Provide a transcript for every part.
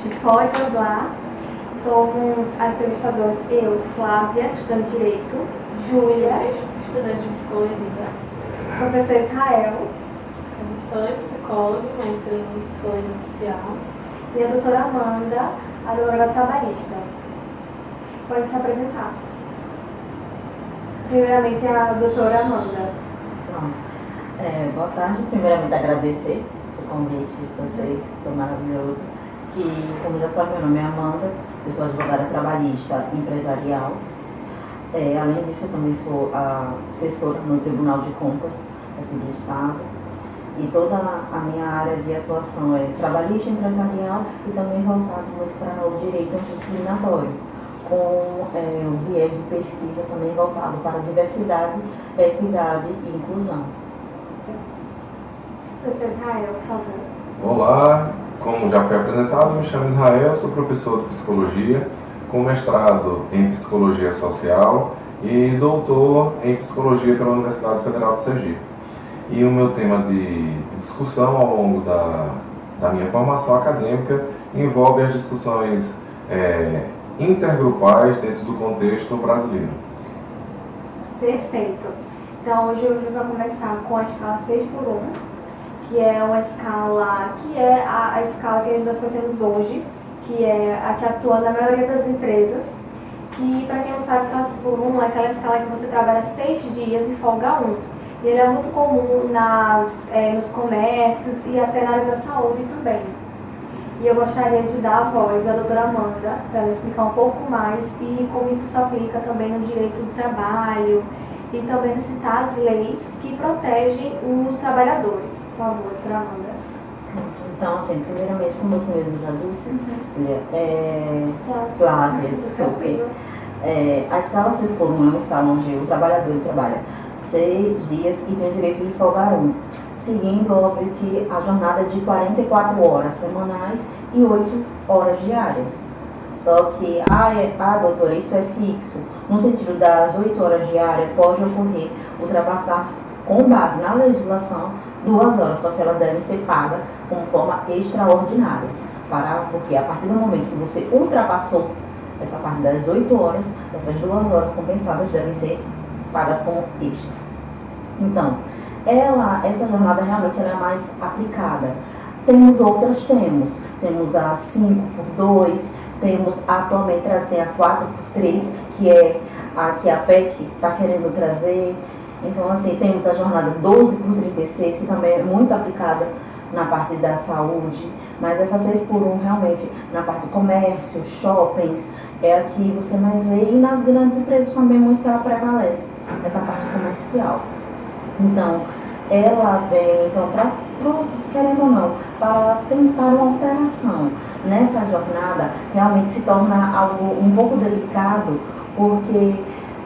podcast Pode Hablar. Somos as entrevistadoras, eu, Flávia, estudando Direito, Júlia, estudante de Psicologia, professor Israel, sou psicóloga, mestre em Psicologia Social, e a doutora Amanda, advogada trabalhista. Pode se apresentar. Primeiramente, a doutora Amanda. Boa tarde. Primeiramente, agradecer o convite de vocês, que foi maravilhoso. E, como já sabe, meu nome é Amanda, eu sou advogada trabalhista empresarial. Além disso, eu também sou assessora no Tribunal de Contas aqui do Estado. E toda a minha área de atuação é trabalhista empresarial e também voltado muito para o direito antidiscriminatório, com o viés de pesquisa também voltado para diversidade, equidade e inclusão. Professor Israel, por favor. Olá, como já foi apresentado, me chamo Israel, sou professor de Psicologia, com mestrado em Psicologia Social e doutor em Psicologia pela Universidade Federal de Sergipe. E o meu tema de discussão ao longo da minha formação acadêmica envolve as discussões intergrupais dentro do contexto brasileiro. Perfeito. Então, hoje eu vou começar com a escala 6x1, que é uma escala, que é a escala que nós conhecemos hoje, que é a que atua na maioria das empresas, que, para quem não sabe, a escala 6x1 é aquela escala que você trabalha 6 dias e folga 1. E ele é muito comum nos comércios e até na área da saúde também. E eu gostaria de dar a voz à doutora Amanda, para ela explicar um pouco mais e como isso se aplica também no direito do trabalho e também citar as leis que protegem os trabalhadores. Por favor, doutora Amanda. Então, assim, primeiramente, como você mesmo já disse, Flávia, desculpe. A escala 6x1 é uma escala onde o trabalhador trabalha 6 dias e tem o direito de folgar 1, seguindo, óbvio, que a jornada de 44 horas semanais e 8 horas diárias. Só que, doutora, isso é fixo. No sentido das 8 horas diárias, pode ocorrer ultrapassar, com base na legislação, 2 horas, só que elas devem ser pagas como forma extraordinária. Porque a partir do momento que você ultrapassou essa parte das 8 horas, essas 2 horas compensadas devem ser pagas como extra. Então, essa jornada realmente ela é mais aplicada. Temos a 5x2, temos atualmente tem a 4x3, que é a que a PEC está querendo trazer. Então, assim, temos a jornada 12x36, que também é muito aplicada na parte da saúde, mas essa 6x1 realmente na parte de comércio, shoppings, é a que você mais vê, e nas grandes empresas também muito que ela prevalece, essa parte comercial. Então, ela vem, querendo ou não, para tentar uma alteração nessa jornada, realmente se torna algo um pouco delicado, porque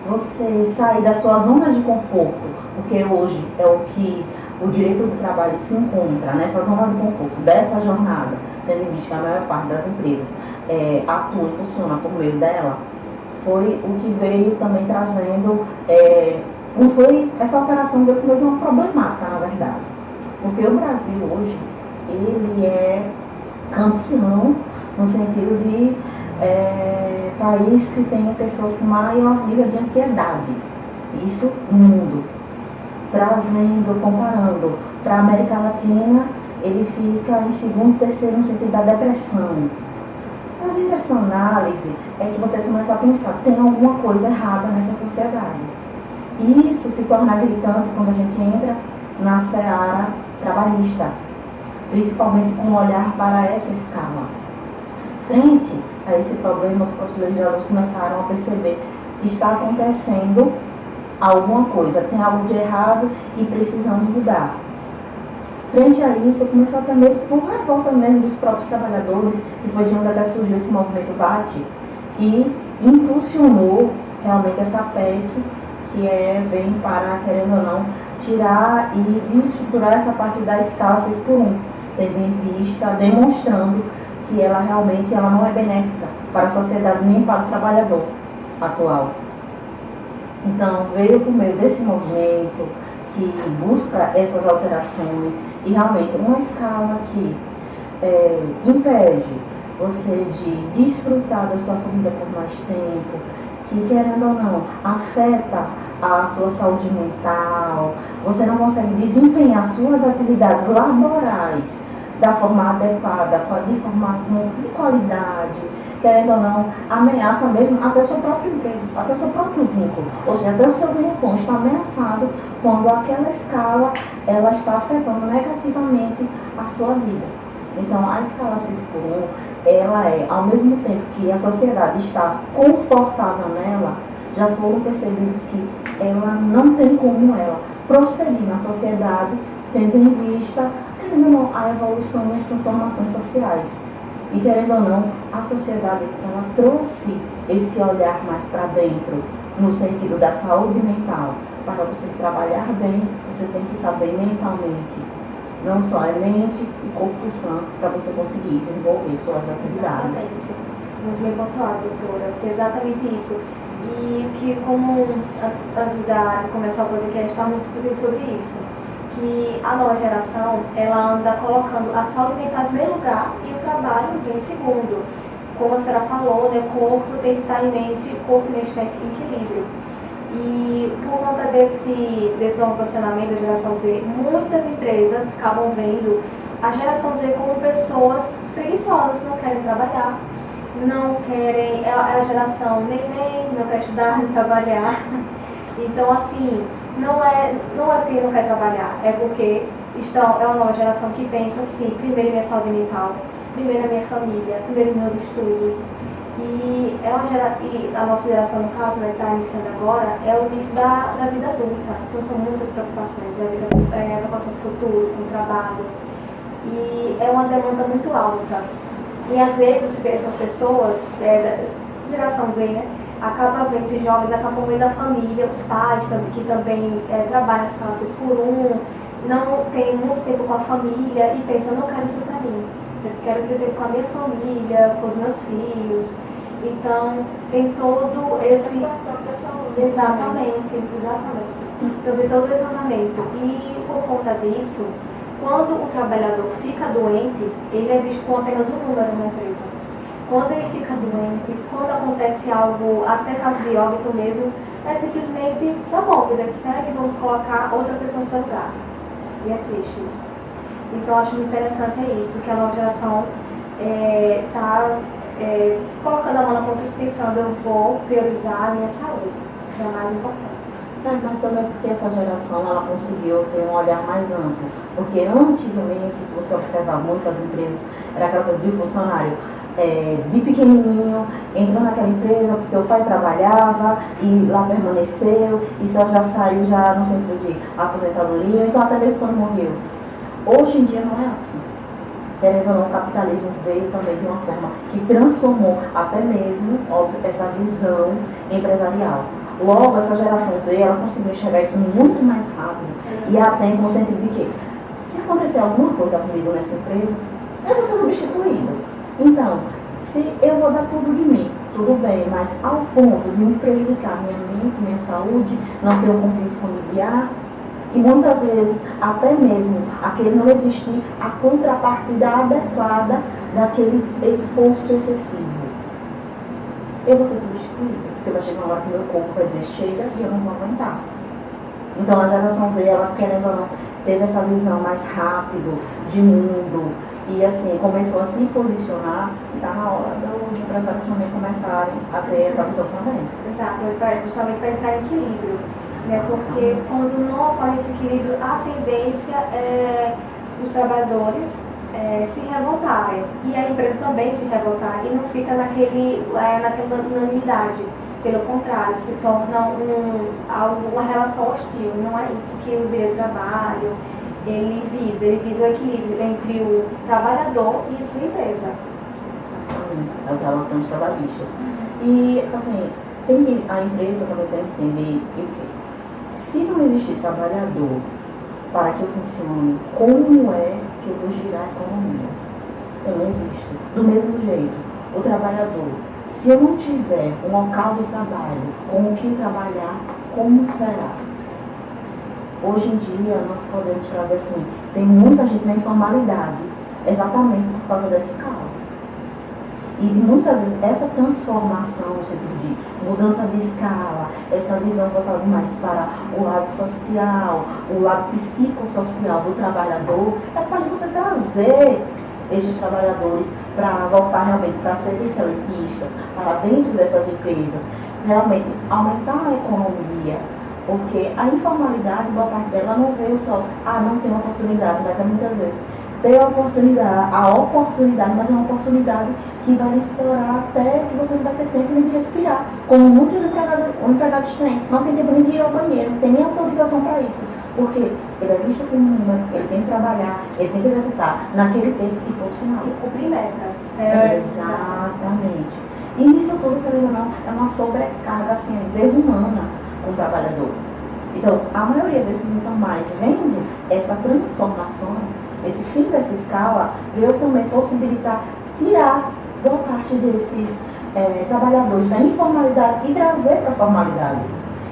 você sai da sua zona de conforto, porque hoje é o que o direito do trabalho se encontra, nessa zona de conforto dessa jornada, tendo em vista que a maior parte das empresas atua e funciona por meio dela, foi o que veio também trazendo, essa operação veio por meio de uma problemática, na verdade. Porque o Brasil hoje, ele é campeão no sentido de país que tem pessoas com maior nível de ansiedade. Isso no mundo. Comparando para a América Latina, ele fica em segundo, terceiro no sentido da depressão. Fazendo essa análise, é que você começa a pensar que tem alguma coisa errada nessa sociedade. E isso se torna gritante quando a gente entra na seara trabalhista, principalmente com um olhar para essa escala. Frente a esse problema, os próprios legisladores começaram a perceber que está acontecendo alguma coisa, tem algo de errado e precisamos mudar. Frente a isso, começou até mesmo por revolta mesmo dos próprios trabalhadores, e foi de onde até surgiu esse movimento VAT, que impulsionou realmente essa PEC, que vem para, querendo ou não, tirar e estruturar essa parte da escala 6x1, tendo em vista, demonstrando que ela realmente não é benéfica para a sociedade nem para o trabalhador atual. Então, veio por meio desse movimento que busca essas alterações e realmente uma escala que impede você de desfrutar da sua família por mais tempo, que querendo ou não, afeta a sua saúde mental, você não consegue desempenhar suas atividades laborais da forma adequada, de forma de qualidade, querendo ou não, ameaça mesmo até o seu próprio emprego, até o seu próprio vínculo, ou seja, até o seu ganho-pão está ameaçado quando aquela escala ela está afetando negativamente a sua vida. Então, a escala 6x1, ela é, ao mesmo tempo que a sociedade está confortável nela, já foram percebidos que ela não tem como ela prosseguir na sociedade, tendo em vista, querendo ou não, a evolução e as transformações sociais. E querendo ou não, a sociedade ela trouxe esse olhar mais para dentro, no sentido da saúde mental. Para você trabalhar bem, você tem que estar bem mentalmente. Não só é mente e corpo sã para você conseguir desenvolver suas atividades. Exatamente. Muito bem pontuado, doutora. Exatamente isso. E que, como antes de começar o podcast, estávamos discutindo sobre isso, que a nova geração, ela anda colocando a saúde mental em primeiro lugar e o trabalho vem em segundo. Como a senhora falou, né, o corpo tem que estar em mente, o corpo e mente tem que em equilíbrio. E por conta desse novo posicionamento da geração Z, muitas empresas acabam vendo a geração Z como pessoas preguiçosas, não querem trabalhar, não querem, é a geração neném, não quer estudar, não trabalhar. Então, assim, não é porque não quer trabalhar, é porque é uma nova geração que pensa assim, primeiro minha saúde mental, primeiro a minha família, primeiro meus estudos. E a nossa geração, no caso, né, está iniciando agora, é o início da vida adulta. Então são muitas preocupações, a preocupação do futuro, com o trabalho. E é uma demanda muito alta. E às vezes essas pessoas, da geração Z, né, acabam vendo, esses jovens acabam vendo a família, os pais que também trabalham nas casas por um, não tem muito tempo com a família e pensam, não quero isso para mim. Eu quero ter tempo com a minha família, com os meus filhos. Então, tem todo esse... Exatamente. Então, tem todo esse andamento. E, por conta disso, quando o trabalhador fica doente, ele é visto como apenas um número na empresa. Quando ele fica doente, quando acontece algo, até caso de óbito mesmo, é simplesmente, tá bom, vida que segue, vamos colocar outra pessoa no seu lugar. E é triste isso. Então, acho muito interessante isso, que a nova geração está colocando a mão na consciência pensando, eu vou priorizar a minha saúde, que é o mais importante. Mas também porque essa geração ela conseguiu ter um olhar mais amplo. Porque antigamente, se você observar muitas empresas, era aquela coisa de funcionário de pequenininho, entrou naquela empresa porque o pai trabalhava e lá permaneceu e só já saiu já no centro de aposentadoria, então até mesmo quando morreu. Hoje em dia não é assim. Querendo ou não, o capitalismo veio também de uma forma que transformou até mesmo, óbvio, essa visão empresarial. Logo, essa geração Z, ela conseguiu enxergar isso muito mais rápido e até no sentido de que, se acontecer alguma coisa comigo nessa empresa, eu vou ser substituído. Então, se eu vou dar tudo de mim, tudo bem, mas ao ponto de me prejudicar minha mente, minha saúde, não ter um convívio familiar, e muitas vezes, até mesmo, aquele não existir a contrapartida adequada daquele esforço excessivo. Eu vou ser substituída, porque vai chegar uma hora que meu corpo vai dizer chega e eu não vou aguentar. Então a geração Z, ela querendo ou não, teve essa visão mais rápido de mundo e assim, começou a se posicionar e está na hora dos empresários também começarem a ter essa visão também. Exato, justamente para entrar em equilíbrio. Porque quando não ocorre esse equilíbrio, a tendência é os trabalhadores se revoltarem e a empresa também se revoltar e não fica naquela unanimidade. Pelo contrário, se torna uma relação hostil. Não é isso que o direito do trabalho ele visa o equilíbrio entre o trabalhador e sua empresa. As relações trabalhistas. E assim, a empresa também tem que entender que se não existir trabalhador para que eu funcione, como é que eu vou girar a economia? Eu não existo. Do mesmo jeito, o trabalhador, se eu não tiver um local de trabalho com o que trabalhar, como será? Hoje em dia, nós podemos trazer assim, tem muita gente na informalidade, exatamente por causa dessa escala. E muitas vezes essa transformação, no sentido de mudança de escala, essa visão voltada mais para o lado social, o lado psicossocial do trabalhador, é para você trazer estes trabalhadores para voltar realmente para serem seletistas, para dentro dessas empresas, realmente aumentar a economia, porque a informalidade, boa parte dela não veio só, não tem oportunidade, mas é muitas vezes ter a oportunidade, mas é uma oportunidade que vai explorar até que você não vai ter tempo nem de respirar, como muitos empregados têm, não tem tempo nem de ir ao banheiro, não tem nem autorização para isso, porque ele é visto como número, ele tem que trabalhar, ele tem que executar naquele tempo e ponto final. E cumprir metas. Exatamente. E nisso tudo, querendo ou não, é uma sobrecarga assim, desumana com o trabalhador. Então, a maioria desses informais, vendo essa transformação, esse fim dessa escala, veio também possibilitar tirar boa parte desses trabalhadores da informalidade e trazer para a formalidade.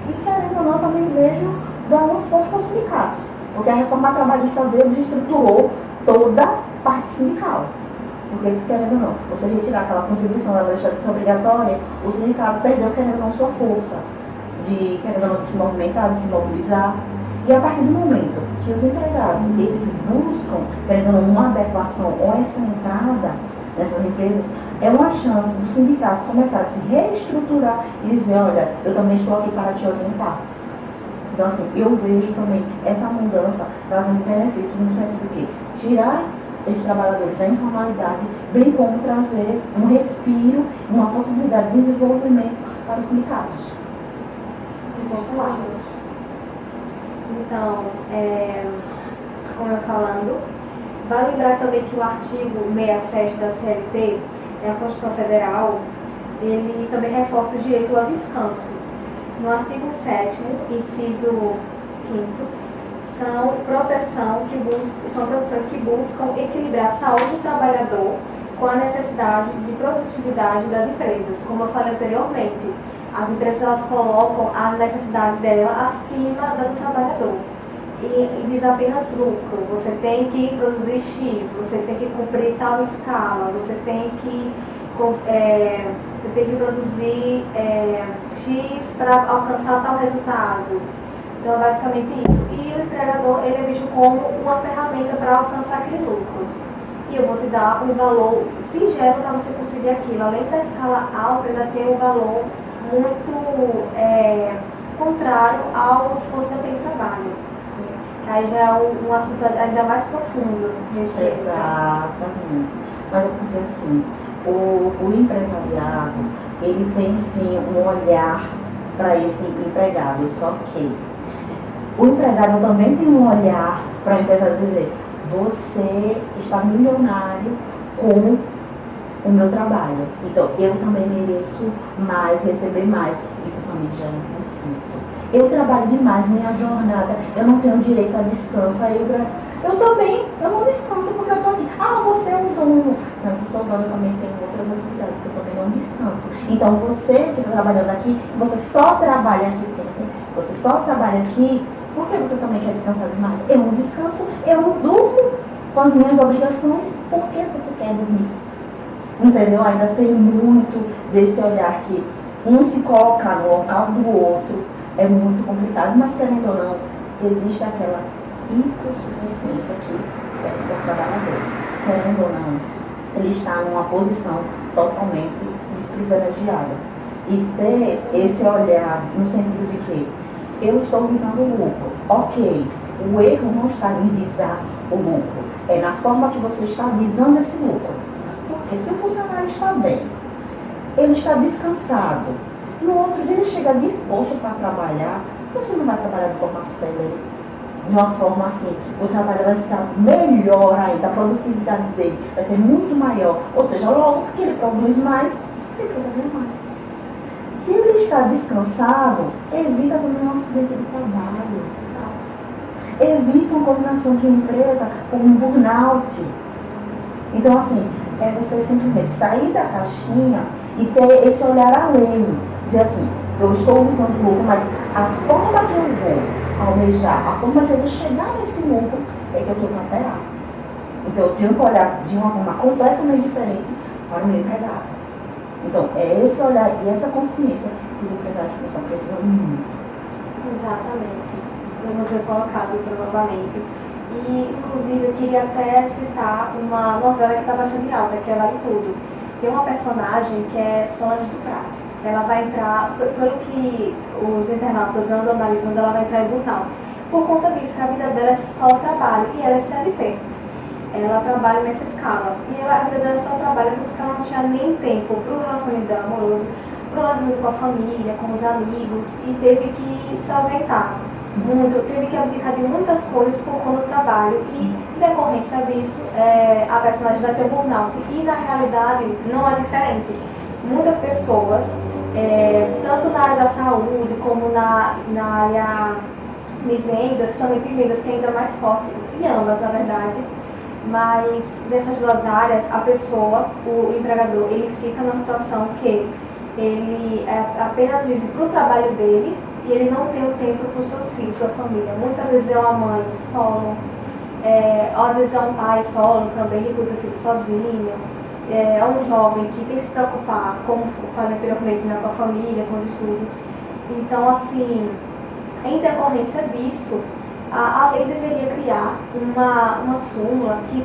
E querendo ou não, também vejo dar uma força aos sindicatos, porque a reforma trabalhista veio e desestruturou toda a parte sindical. Porque, querendo ou não, você retirar aquela contribuição da deixar de ser obrigatória, o sindicato perdeu, querendo ou não, sua força de, querendo ou não, de se movimentar, de se mobilizar. E a partir do momento que os empregados, eles buscam, querendo ou não, uma adequação ou essa entrada nessas empresas, é uma chance dos sindicatos começarem a se reestruturar e dizer, olha, eu também estou aqui para te orientar. Então, assim, eu vejo também essa mudança trazendo benefícios no sentido que tirar esses trabalhadores da informalidade, bem como trazer um respiro, uma possibilidade de desenvolvimento para os sindicatos. Então, como eu falando, vale lembrar também que o artigo 67 da CLT, a Constituição Federal, ele também reforça o direito ao descanso. No artigo 7º, inciso 5º, são proteções que buscam equilibrar a saúde do trabalhador com a necessidade de produtividade das empresas. Como eu falei anteriormente, as empresas elas colocam a necessidade dela acima da do trabalhador. E diz apenas lucro. Você tem que produzir X, você tem que cumprir tal escala, você tem que produzir X para alcançar tal resultado. Então, é basicamente isso. E o empregador, ele é visto como uma ferramenta para alcançar aquele lucro. E eu vou te dar um valor singelo para você conseguir aquilo. Além da escala alta, ainda tem um valor muito contrário ao esforço daquele trabalho. Aí já é um assunto ainda mais profundo. Exatamente. Mas é porque, assim, o empresariado, ele tem, sim, um olhar para esse empregado, só que o empregado também tem um olhar para o empresário dizer, você está milionário com o meu trabalho, então eu também mereço mais, receber mais. Isso também já é um conflito. Eu trabalho demais, minha jornada, eu não tenho direito a descanso. Aí eu também, eu não descanso porque eu estou aqui. Você é um dono. Mas eu sou dono, também tenho outras atividades, porque eu também não descanso. Então você que está trabalhando aqui, você só trabalha aqui, você só trabalha aqui, porque você também quer descansar demais. Eu não descanso, eu não durmo com as minhas obrigações, por que você quer dormir? Entendeu? Ainda tem muito desse olhar que um se colocar no local do outro é muito complicado, mas querendo ou não, existe aquela hipossuficiência aqui do trabalhador. Querendo ou não, ele está numa posição totalmente desprivilegiada. E ter esse olhar no sentido de que eu estou visando o lucro. Ok, o erro não está em visar o lucro, é na forma que você está visando esse lucro. Porque se o funcionário está bem, ele está descansado, no outro dia ele chega disposto para trabalhar, você não vai trabalhar de forma séria, de uma forma assim, o trabalho vai ficar melhor ainda, a produtividade dele vai ser muito maior, ou seja, logo que ele produz mais, ele precisa ganhar mais. Se ele está descansado, evita também um acidente de trabalho, sabe? Evita uma combinação de uma empresa com um burnout. Então, assim, é você simplesmente sair da caixinha e ter esse olhar além. Dizer assim, eu estou visando o lucro, mas a forma que eu vou almejar, a forma que eu vou chegar nesse lucro é que eu tenho que alterar. Então, eu tenho que olhar de uma forma completamente diferente para o meu empregado. Então, é esse olhar e essa consciência que os empresários estão precisando muito. Exatamente. Eu não tinha colocado isso novamente. E, inclusive, eu queria até citar uma novela que está bastante alta, que é Vale Tudo. Tem uma personagem que é Solange do Prate. Ela vai entrar, pelo que os internautas andam analisando, ela vai entrar em burnout. Por conta disso, que a vida dela é só trabalho e ela é CLT. Ela trabalha nessa escala. E a vida dela é só trabalho porque ela não tinha nem tempo para o relacionamento dela amoroso, para o relacionamento com a família, com os amigos, e teve que se ausentar muito, teve que abdicar de muitas coisas por conta do trabalho. E, em decorrência disso, a personagem vai ter burnout. E, na realidade, não é diferente. Muitas pessoas, tanto na área da saúde como na área de vendas, principalmente de vendas, que é ainda mais forte, em ambas, na verdade, mas nessas duas áreas, a pessoa, o empregador, ele fica numa situação que ele apenas vive para o trabalho dele e ele não tem o tempo para os seus filhos, sua família. Muitas vezes é uma mãe solo, às vezes é um pai solo também, que cuida do filho sozinho, é um jovem que tem que se preocupar, como falei anteriormente, né, com a família, com os estudos. Então, assim, em decorrência disso, a lei deveria criar uma súmula que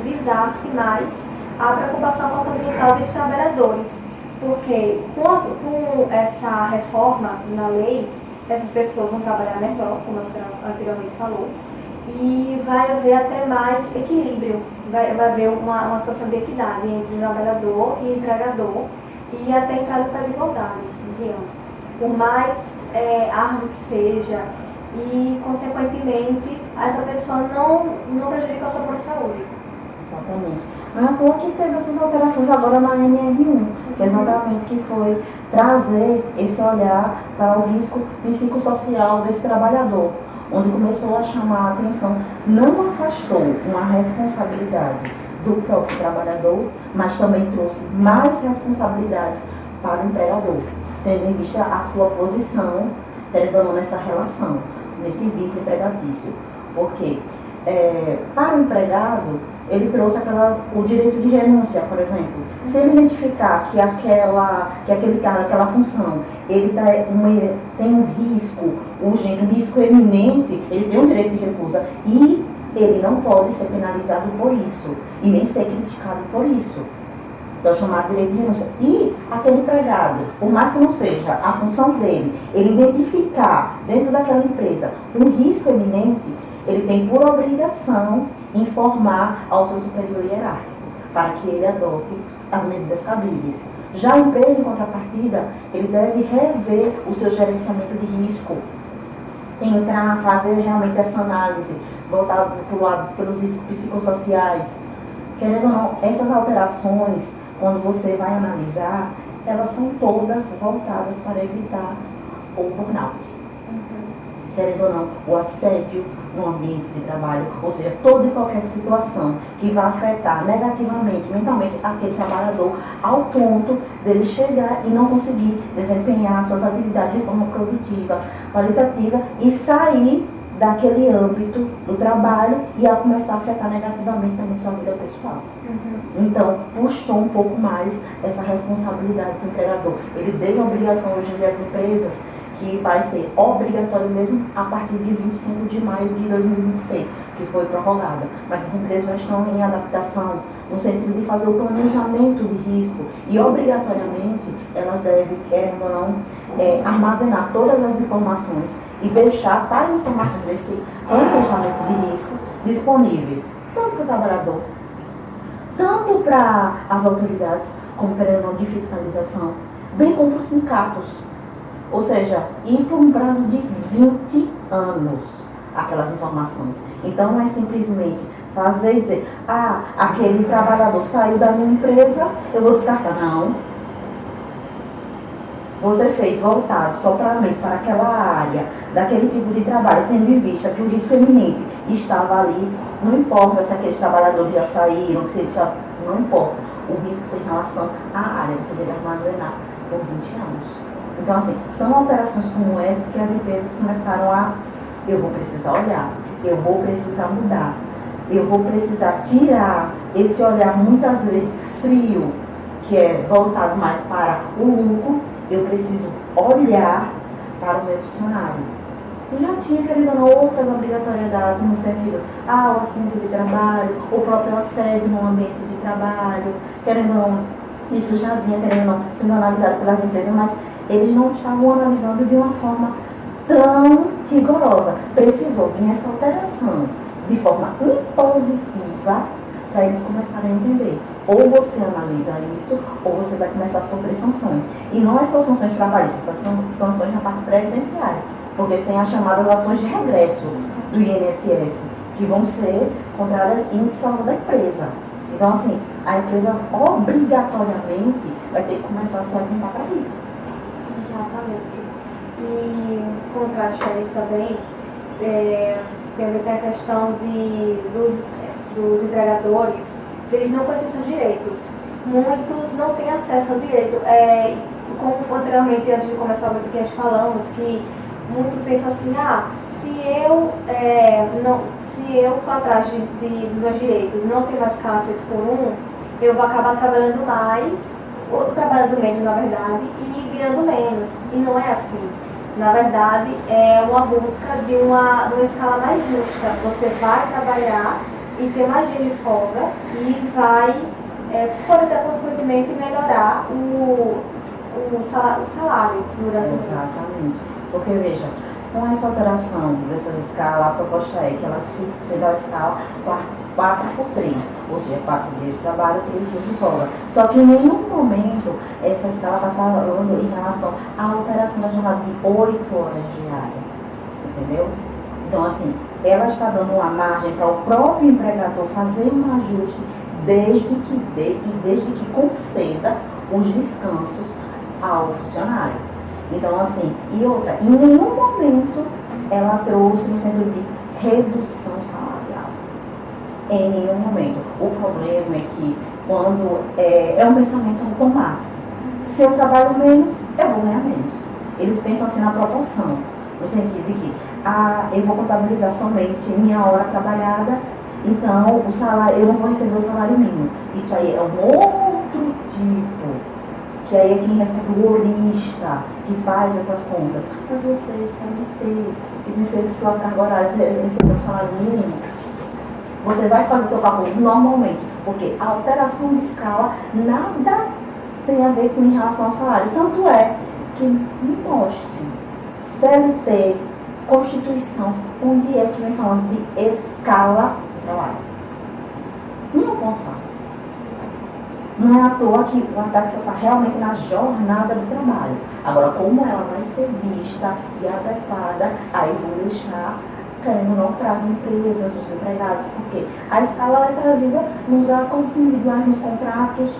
visasse mais a preocupação com a saúde mental dos trabalhadores. Porque com essa reforma na lei, essas pessoas vão trabalhar melhor, como a senhora anteriormente falou, e vai haver até mais equilíbrio, vai haver uma situação de equidade entre o trabalhador e o empregador, e até entrar para a igualdade, digamos. Por mais árduo que seja, e, consequentemente, essa pessoa não prejudica a sua própria saúde. Exatamente. Não é à toa que teve essas alterações agora na NR1, exatamente, que foi trazer esse olhar para o risco psicossocial desse trabalhador, onde começou a chamar a atenção, não afastou uma responsabilidade do próprio trabalhador, mas também trouxe mais responsabilidades para o empregador, tendo em vista a sua posição, tendo nessa relação, nesse vínculo empregatício. Porque para o empregado, ele trouxe o direito de renúncia, por exemplo. Se ele identificar que aquele cara, aquela função, ele tem um risco urgente, um risco eminente, ele tem um direito de recusa. E ele não pode ser penalizado por isso, e nem ser criticado por isso. Então, chamado direito de renúncia. E aquele empregado, por mais que não seja a função dele, ele identificar dentro daquela empresa um risco eminente, ele tem por obrigação informar ao seu superior hierárquico, para que ele adote as medidas cabíveis. Já a empresa, em contrapartida, ele deve rever o seu gerenciamento de risco, fazer realmente essa análise, voltar pelos riscos psicossociais. Querendo ou não, essas alterações, quando você vai analisar, elas são todas voltadas para evitar o burnout. Querendo ou não, o assédio no ambiente de trabalho, ou seja, toda e qualquer situação que vai afetar negativamente, mentalmente, aquele trabalhador, ao ponto dele chegar e não conseguir desempenhar suas atividades de forma produtiva, qualitativa, e sair daquele âmbito do trabalho e a começar a afetar negativamente também sua vida pessoal. Então, puxou um pouco mais essa responsabilidade do empregador. Ele deu a obrigação hoje em dia às empresas, que vai ser obrigatório mesmo a partir de 25 de maio de 2026, que foi prorrogada. Mas as empresas já estão em adaptação, no sentido de fazer o planejamento de risco, e obrigatoriamente elas devem, querendo ou não, armazenar todas as informações e deixar tais informações desse planejamento de risco disponíveis, tanto para o trabalhador, tanto para as autoridades, como para de fiscalização, bem como para os sindicatos. Ou seja, ir por um prazo de 20 anos aquelas informações. Então não é simplesmente fazer e dizer, aquele trabalhador saiu da minha empresa, eu vou descartar. Não. Você fez voltado somente para aquela área, daquele tipo de trabalho, tendo em vista que o risco eminente estava ali, não importa se aqueles trabalhadores já saíram, se eles já, não importa. O risco foi em relação à área, você deve armazenar por 20 anos. Então, assim, são alterações como essas que as empresas começaram eu vou precisar olhar, eu vou precisar mudar, eu vou precisar tirar esse olhar muitas vezes frio, que é voltado mais para o lucro, eu preciso olhar para o meu funcionário. Eu já tinha, querendo ou não, outras obrigatoriedades no sentido, o acidente de trabalho, o próprio assédio no ambiente de trabalho, querendo ou não, isso já vinha, querendo ou não, sendo analisado pelas empresas, mas eles não estavam analisando de uma forma tão rigorosa. Precisou vir essa alteração de forma impositiva para eles começarem a entender. Ou você analisa isso, ou você vai começar a sofrer sanções. E não é só sanções trabalhistas, são sanções na parte previdenciária, porque tem as chamadas ações de regresso do INSS, que vão ser contrárias índice ao valor da empresa. Então, assim, a empresa obrigatoriamente vai ter que começar a se atentar para isso. Exatamente. E, contraste a isso também, tem a questão dos entregadores, eles não conhecem seus direitos. Muitos não têm acesso ao direito. Como anteriormente, antes de começar o podcast, falamos que muitos pensam assim, se eu for atrás dos meus direitos, não ter mais escala 6x1, eu vou acabar trabalhando mais, ou trabalhando menos, na verdade, e ganhando menos. E não é assim. Na verdade, é uma busca de uma escala mais justa. Você vai trabalhar e ter mais dia de folga e vai poder ter, consequentemente, melhorar o salário durante o mês. Exatamente. Porque, veja, com essa alteração dessas escalas, a proposta é que ela seja a escala 4x3, ou seja, 4 dias de trabalho, 3 dias de folga. Só que em nenhum momento essa escala está falando em relação à alteração da jornada de 8 horas diárias, entendeu? Então, assim, ela está dando uma margem para o próprio empregador fazer um ajuste desde que dê e desde que conceda os descansos ao funcionário. Então, assim, e outra, em nenhum momento ela trouxe no sentido de redução salarial. Em nenhum momento. O problema é que quando é um pensamento automático. Se eu trabalho menos, eu vou ganhar menos. Eles pensam assim na proporção, no sentido de que eu vou contabilizar somente minha hora trabalhada, então o salário, eu não vou receber o salário mínimo. Isso aí é um outro tipo, que aí é quem recebe o horista, que faz essas contas. Mas você, CLT, que recebe sua carga horária, recebe o salário mínimo, você vai fazer seu cálculo normalmente, porque a alteração de escala nada tem a ver com em relação ao salário. Tanto é que me mostre CLT, Constituição, onde é que vem falando de escala de trabalho. Não ponto. Não é à toa que o ataque só está realmente na jornada do trabalho. Agora, como ela vai ser vista e adequada, aí vou deixar, querendo ou não, para as empresas, os empregados, porque a escala é trazida nos acordos individuais, nos contratos.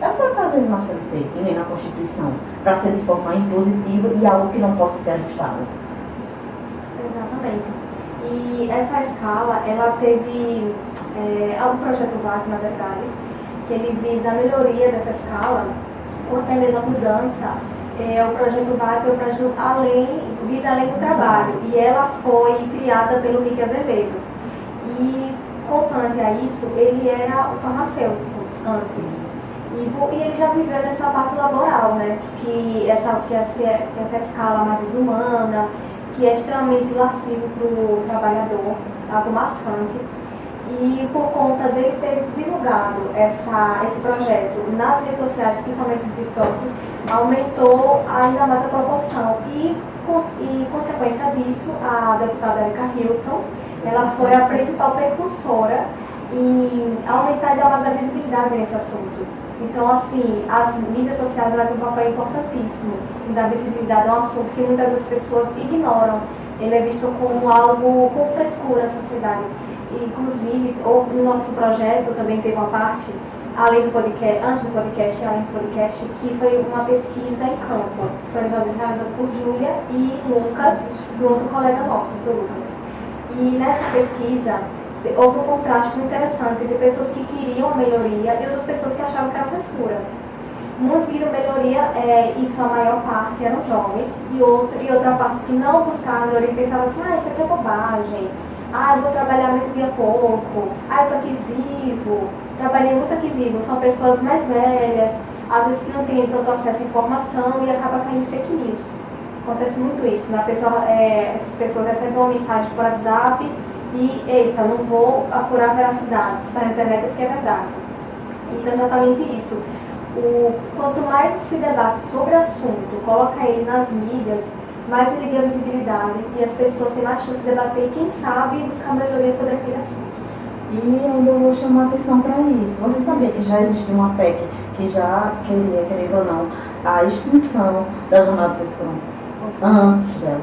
Ela não vai fazer na CLT e nem na Constituição, para ser de forma impositiva e algo que não possa ser ajustado. Exatamente. E essa escala, ela teve um projeto VAC, na verdade, que ele visa a melhoria dessa escala, ou até mesmo a mudança. O projeto VAC é o projeto Vida Além do Trabalho, e ela foi criada pelo Rick Azevedo. E, consonante a isso, ele era um farmacêutico antes. E ele já viveu nessa parte laboral, né? Que essa escala mais desumana, que é extremamente lascivo para o trabalhador, algo maçante. E por conta dele ter divulgado esse projeto nas redes sociais, principalmente no TikTok, aumentou ainda mais a proporção. E consequência disso, a deputada Erika Hilton, ela foi a principal percussora em aumentar ainda mais a visibilidade nesse assunto. Então, assim, as mídias sociais têm um papel importantíssimo em dar visibilidade a um assunto que muitas das pessoas ignoram. Ele é visto como algo com frescura na sociedade. Inclusive, no nosso projeto também teve uma parte, além do podcast, antes do podcast, além do podcast, que foi uma pesquisa em campo. Foi realizada por Júlia e Lucas, e outro colega nosso, do Lucas. E nessa pesquisa, houve um contraste muito interessante entre pessoas que queriam a melhoria e outras pessoas que achavam que era frescura. Muitos queriam melhoria, isso a maior parte eram jovens, e outra parte que não buscava melhoria e pensava assim, isso aqui é bobagem, eu vou trabalhar menos dia pouco, eu tô aqui vivo, trabalhei muito aqui vivo, são pessoas mais velhas, às vezes que não tem tanto acesso à informação e acaba caindo em fake news. Acontece muito isso, né? Essas pessoas recebem uma mensagem por WhatsApp e, eita, não vou apurar a veracidade, se está na internet é porque é verdade. Então, exatamente isso. Quanto mais se debate sobre o assunto, coloca ele nas mídias, mais ele ganha visibilidade e as pessoas têm mais chance de debater e, quem sabe, buscar melhoria sobre aquele assunto. E ainda vou chamar atenção para isso. Você sabia que já existe uma PEC que já queria, querendo ou não, a extinção da jornada 6 por 1 antes dela?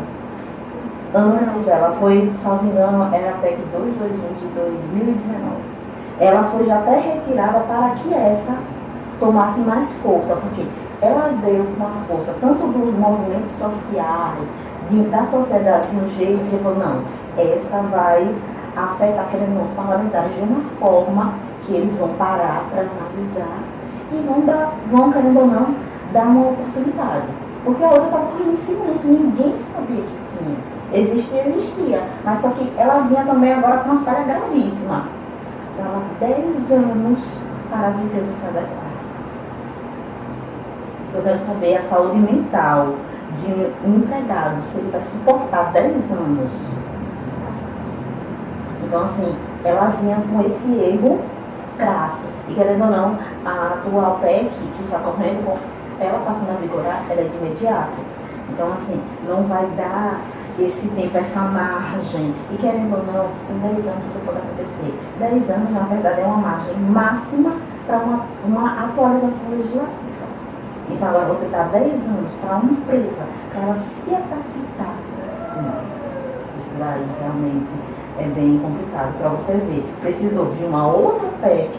Antes dela, foi, salvo engano, era a PEC 221 de 2019. Ela foi já até retirada para que essa tomasse mais força, porque ela veio com uma força tanto dos movimentos sociais, da sociedade de um jeito que falou, não, essa vai afetar querendo os parlamentares de uma forma que eles vão parar para analisar e vão, querendo ou não, dar uma oportunidade. Porque a outra estava correndo em silêncio, ninguém sabia que tinha. Existia, mas só que ela vinha também agora com uma falha gravíssima. Dava 10 anos para as empresas se adequarem. Eu quero saber a saúde mental de um empregado, se ele vai suportar 10 anos. Então, assim, ela vinha com esse erro crasso. E, querendo ou não, a atual PEC, que está correndo, ela passando a vigorar, ela é de imediato. Então, assim, não vai dar esse tempo, essa margem. E, querendo ou não, em 10 anos o que pode acontecer? 10 anos, na verdade, é uma margem máxima para uma atualização legislativa. Então, agora você dá 10 anos para uma empresa, para ela se adaptar. Isso daí realmente é bem complicado. Para você ver, precisou vir uma outra PEC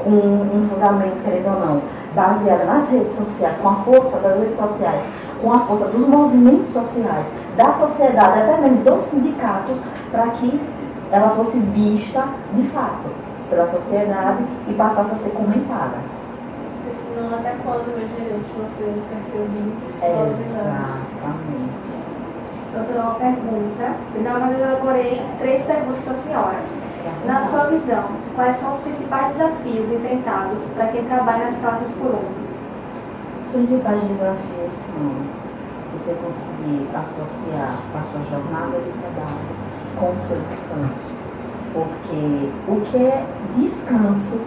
com um fundamento, querendo ou não, baseada nas redes sociais, com a força das redes sociais, com a força dos movimentos sociais, da sociedade, até mesmo dos sindicatos, para que ela fosse vista de fato pela sociedade e passasse a ser comentada. Senão, até quando, meu gerente, você quer ser ouvido? Exatamente. Eu tenho uma pergunta. Na verdade, eu elaborei 3 perguntas para a senhora. Na sua visão, quais são os principais desafios enfrentados para quem trabalha nas classes por 1? Os principais desafios são você conseguir associar a sua jornada de trabalho com o seu descanso. Porque o que é descanso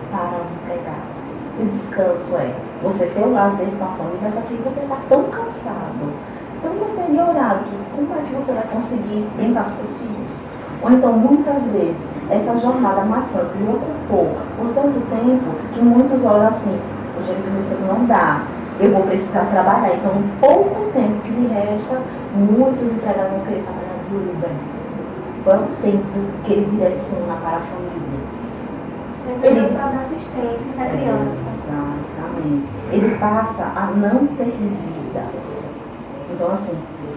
para um empregado? O descanso é você ter o lazer com a família, só que você está tão cansado, tão deteriorado, que como é que você vai conseguir brincar com seus filhos? Ou então, muitas vezes, essa jornada maçante lhe ocupou por tanto tempo que muitos olham assim, o jeito que você não dá, eu vou precisar trabalhar. Então, em pouco tempo que lhe resta, muitos empregados vão querer trabalhar de Uber. Qual é o tempo que ele direciona para a família? Ele para dar assistência à criança. Exatamente. Ele passa a não ter vida. Então, assim,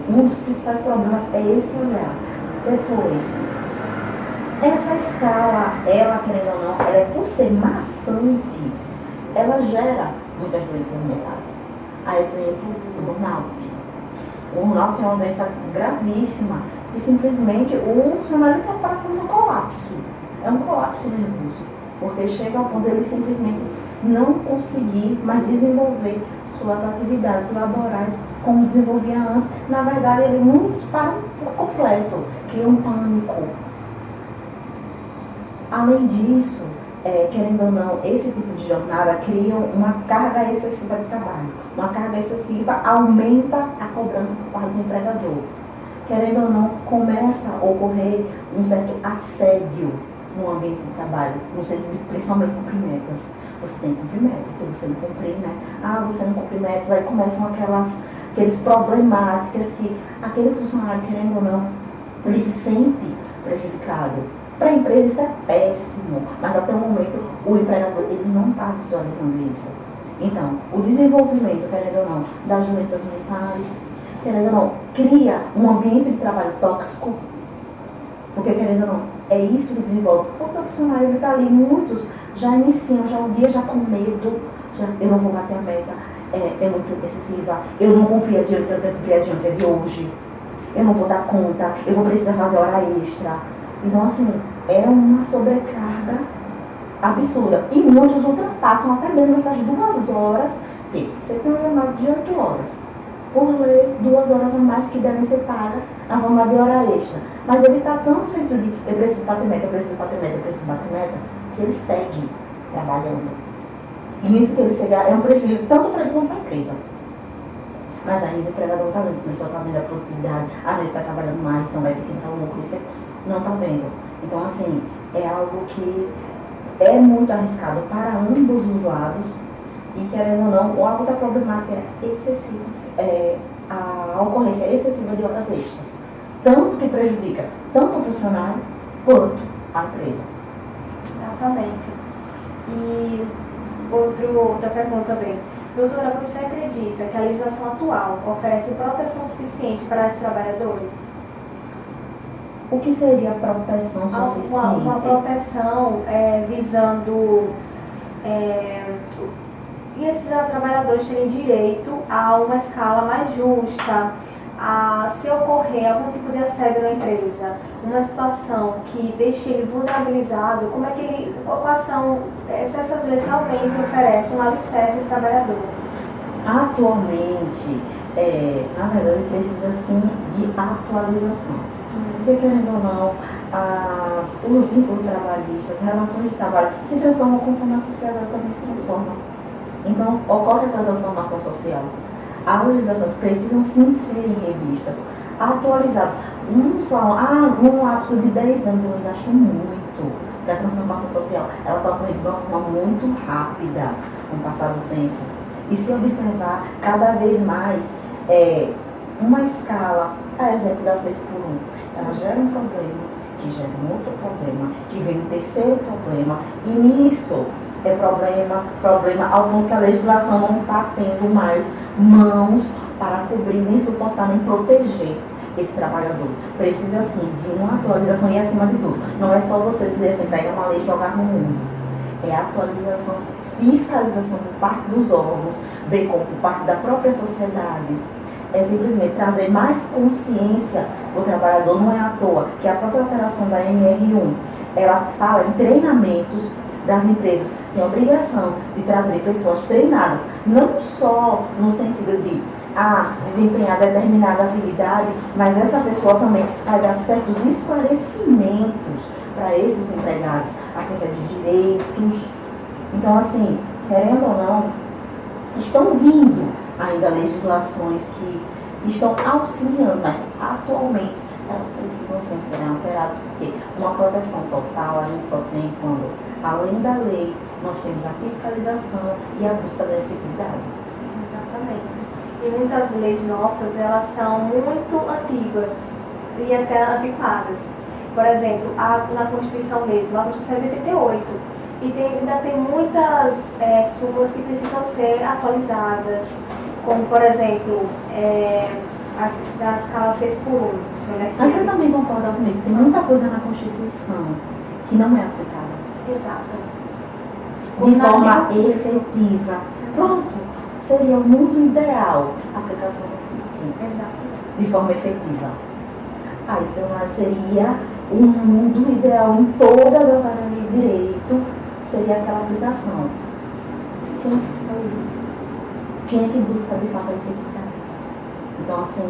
um dos principais problemas é esse olhar. Depois, essa escala, ela, querendo ou não, ela é por ser maçante, ela gera muitas doenças mentais. A exemplo, o burnout. O burnout é uma doença gravíssima e simplesmente o funcionário está passando um colapso. É um colapso nervoso. Porque chega ao ponto de ele simplesmente não conseguir mais desenvolver suas atividades laborais como desenvolvia antes. Na verdade, muitos param por completo, criam um pânico. Além disso, querendo ou não, esse tipo de jornada cria uma carga excessiva de trabalho. Uma carga excessiva aumenta a cobrança por parte do empregador. Querendo ou não, começa a ocorrer um certo assédio no ambiente de trabalho, no sentido de principalmente cumprir metas. Você tem que cumprir metas, se você não cumprir, né? Você não cumprir metas, aí começam aqueles problemáticas que aquele funcionário, querendo ou não, ele se sente prejudicado. Para a empresa isso é péssimo, mas até o momento o empregador ele não está visualizando isso. Então, o desenvolvimento, querendo ou não, das doenças mentais, querendo ou não, cria um ambiente de trabalho tóxico, porque querendo ou não, é isso que desenvolve. O profissional está ali, muitos já iniciam, já o dia já com medo, eu não vou bater a meta, é muito excessiva, eu não cumpri a diante de hoje, eu não vou dar conta, eu vou precisar fazer hora extra. Então, assim, é uma sobrecarga absurda. E muitos ultrapassam até mesmo essas 2 horas, que você tem um jornal de 8 horas. Por lei, 2 horas a mais que devem ser pagas na forma de hora extra. Mas ele está tão no sentido de eu preciso bater meta, eu preciso bater meta, eu preciso bater meta, que ele segue trabalhando. E nisso que ele chega é um prejuízo tanto para ele quanto para a empresa. Mas ainda o empregador está vendo, começou a vendo a produtividade, a gente está trabalhando mais, então vai ter que entrar um lucro, você não está vendo. Então, assim, é algo que é muito arriscado para ambos os lados e, querendo ou não, a outra problemática é excessiva, a ocorrência excessiva de horas extras, tanto que prejudica tanto o funcionário quanto a empresa. Exatamente. E outra pergunta também. Doutora, você acredita que a legislação atual oferece proteção suficiente para esses trabalhadores? O que seria proteção suficiente? Uma proteção visando e esses trabalhadores terem direito a uma escala mais justa, se ocorrer algum tipo de assédio na empresa, uma situação que deixe ele vulnerabilizado, quais são, se essas leis realmente oferecem um alicerce a esse trabalhador? Atualmente, na verdade, precisa sim de atualização. Porque, querendo ou não, os vínculos trabalhistas, as relações de trabalho se transformam conforme a sociedade também se transforma. Então, ocorre essa transformação social. As legislações precisam sim ser revistas, atualizadas. Uns falam, num lapso de 10 anos, eu ainda acho muito, que a transformação social ela está ocorrendo de uma forma muito rápida com o passar do tempo. E se observar cada vez mais uma escala, a exemplo da 6 por 1, ela gera um problema, que gera um outro problema, que vem um terceiro problema, e nisso é problema ao ponto que a legislação não está tendo mais mãos para cobrir, nem suportar, nem proteger esse trabalhador. Precisa sim de uma atualização e, acima de tudo, não é só você dizer assim, pega uma lei e jogar no mundo. É a atualização, fiscalização por parte dos órgãos, bem como por parte da própria sociedade. É simplesmente trazer mais consciência do trabalhador. Não é à toa que a própria alteração da NR1, ela fala em treinamentos das empresas, tem a obrigação de trazer pessoas treinadas, não só no sentido de desempenhar determinada atividade, mas essa pessoa também vai dar certos esclarecimentos para esses empregados acerca de direitos. Então, assim, querendo ou não, estão vindo ainda legislações que estão auxiliando, mas atualmente elas precisam sim ser alteradas, porque uma proteção total a gente só tem quando, além da lei, nós temos a fiscalização e a busca da efetividade. Exatamente. E muitas leis nossas, elas são muito antigas e até antiquadas. Por exemplo, na Constituição mesmo, a Constituição é de 88. E ainda tem muitas súmulas que precisam ser atualizadas, como, por exemplo, a escala 6 por 1. Mas você também concorda comigo? Tem muita coisa na Constituição que não é aplicada. Exato. De forma efetiva. Pronto. Seria o mundo ideal a aplicação do artigo. Exato. De forma efetiva. Então seria um mundo ideal em todas as áreas de direito, seria aquela aplicação. Quem é que fiscaliza? Quem é que busca de fato a efetividade? Então, assim,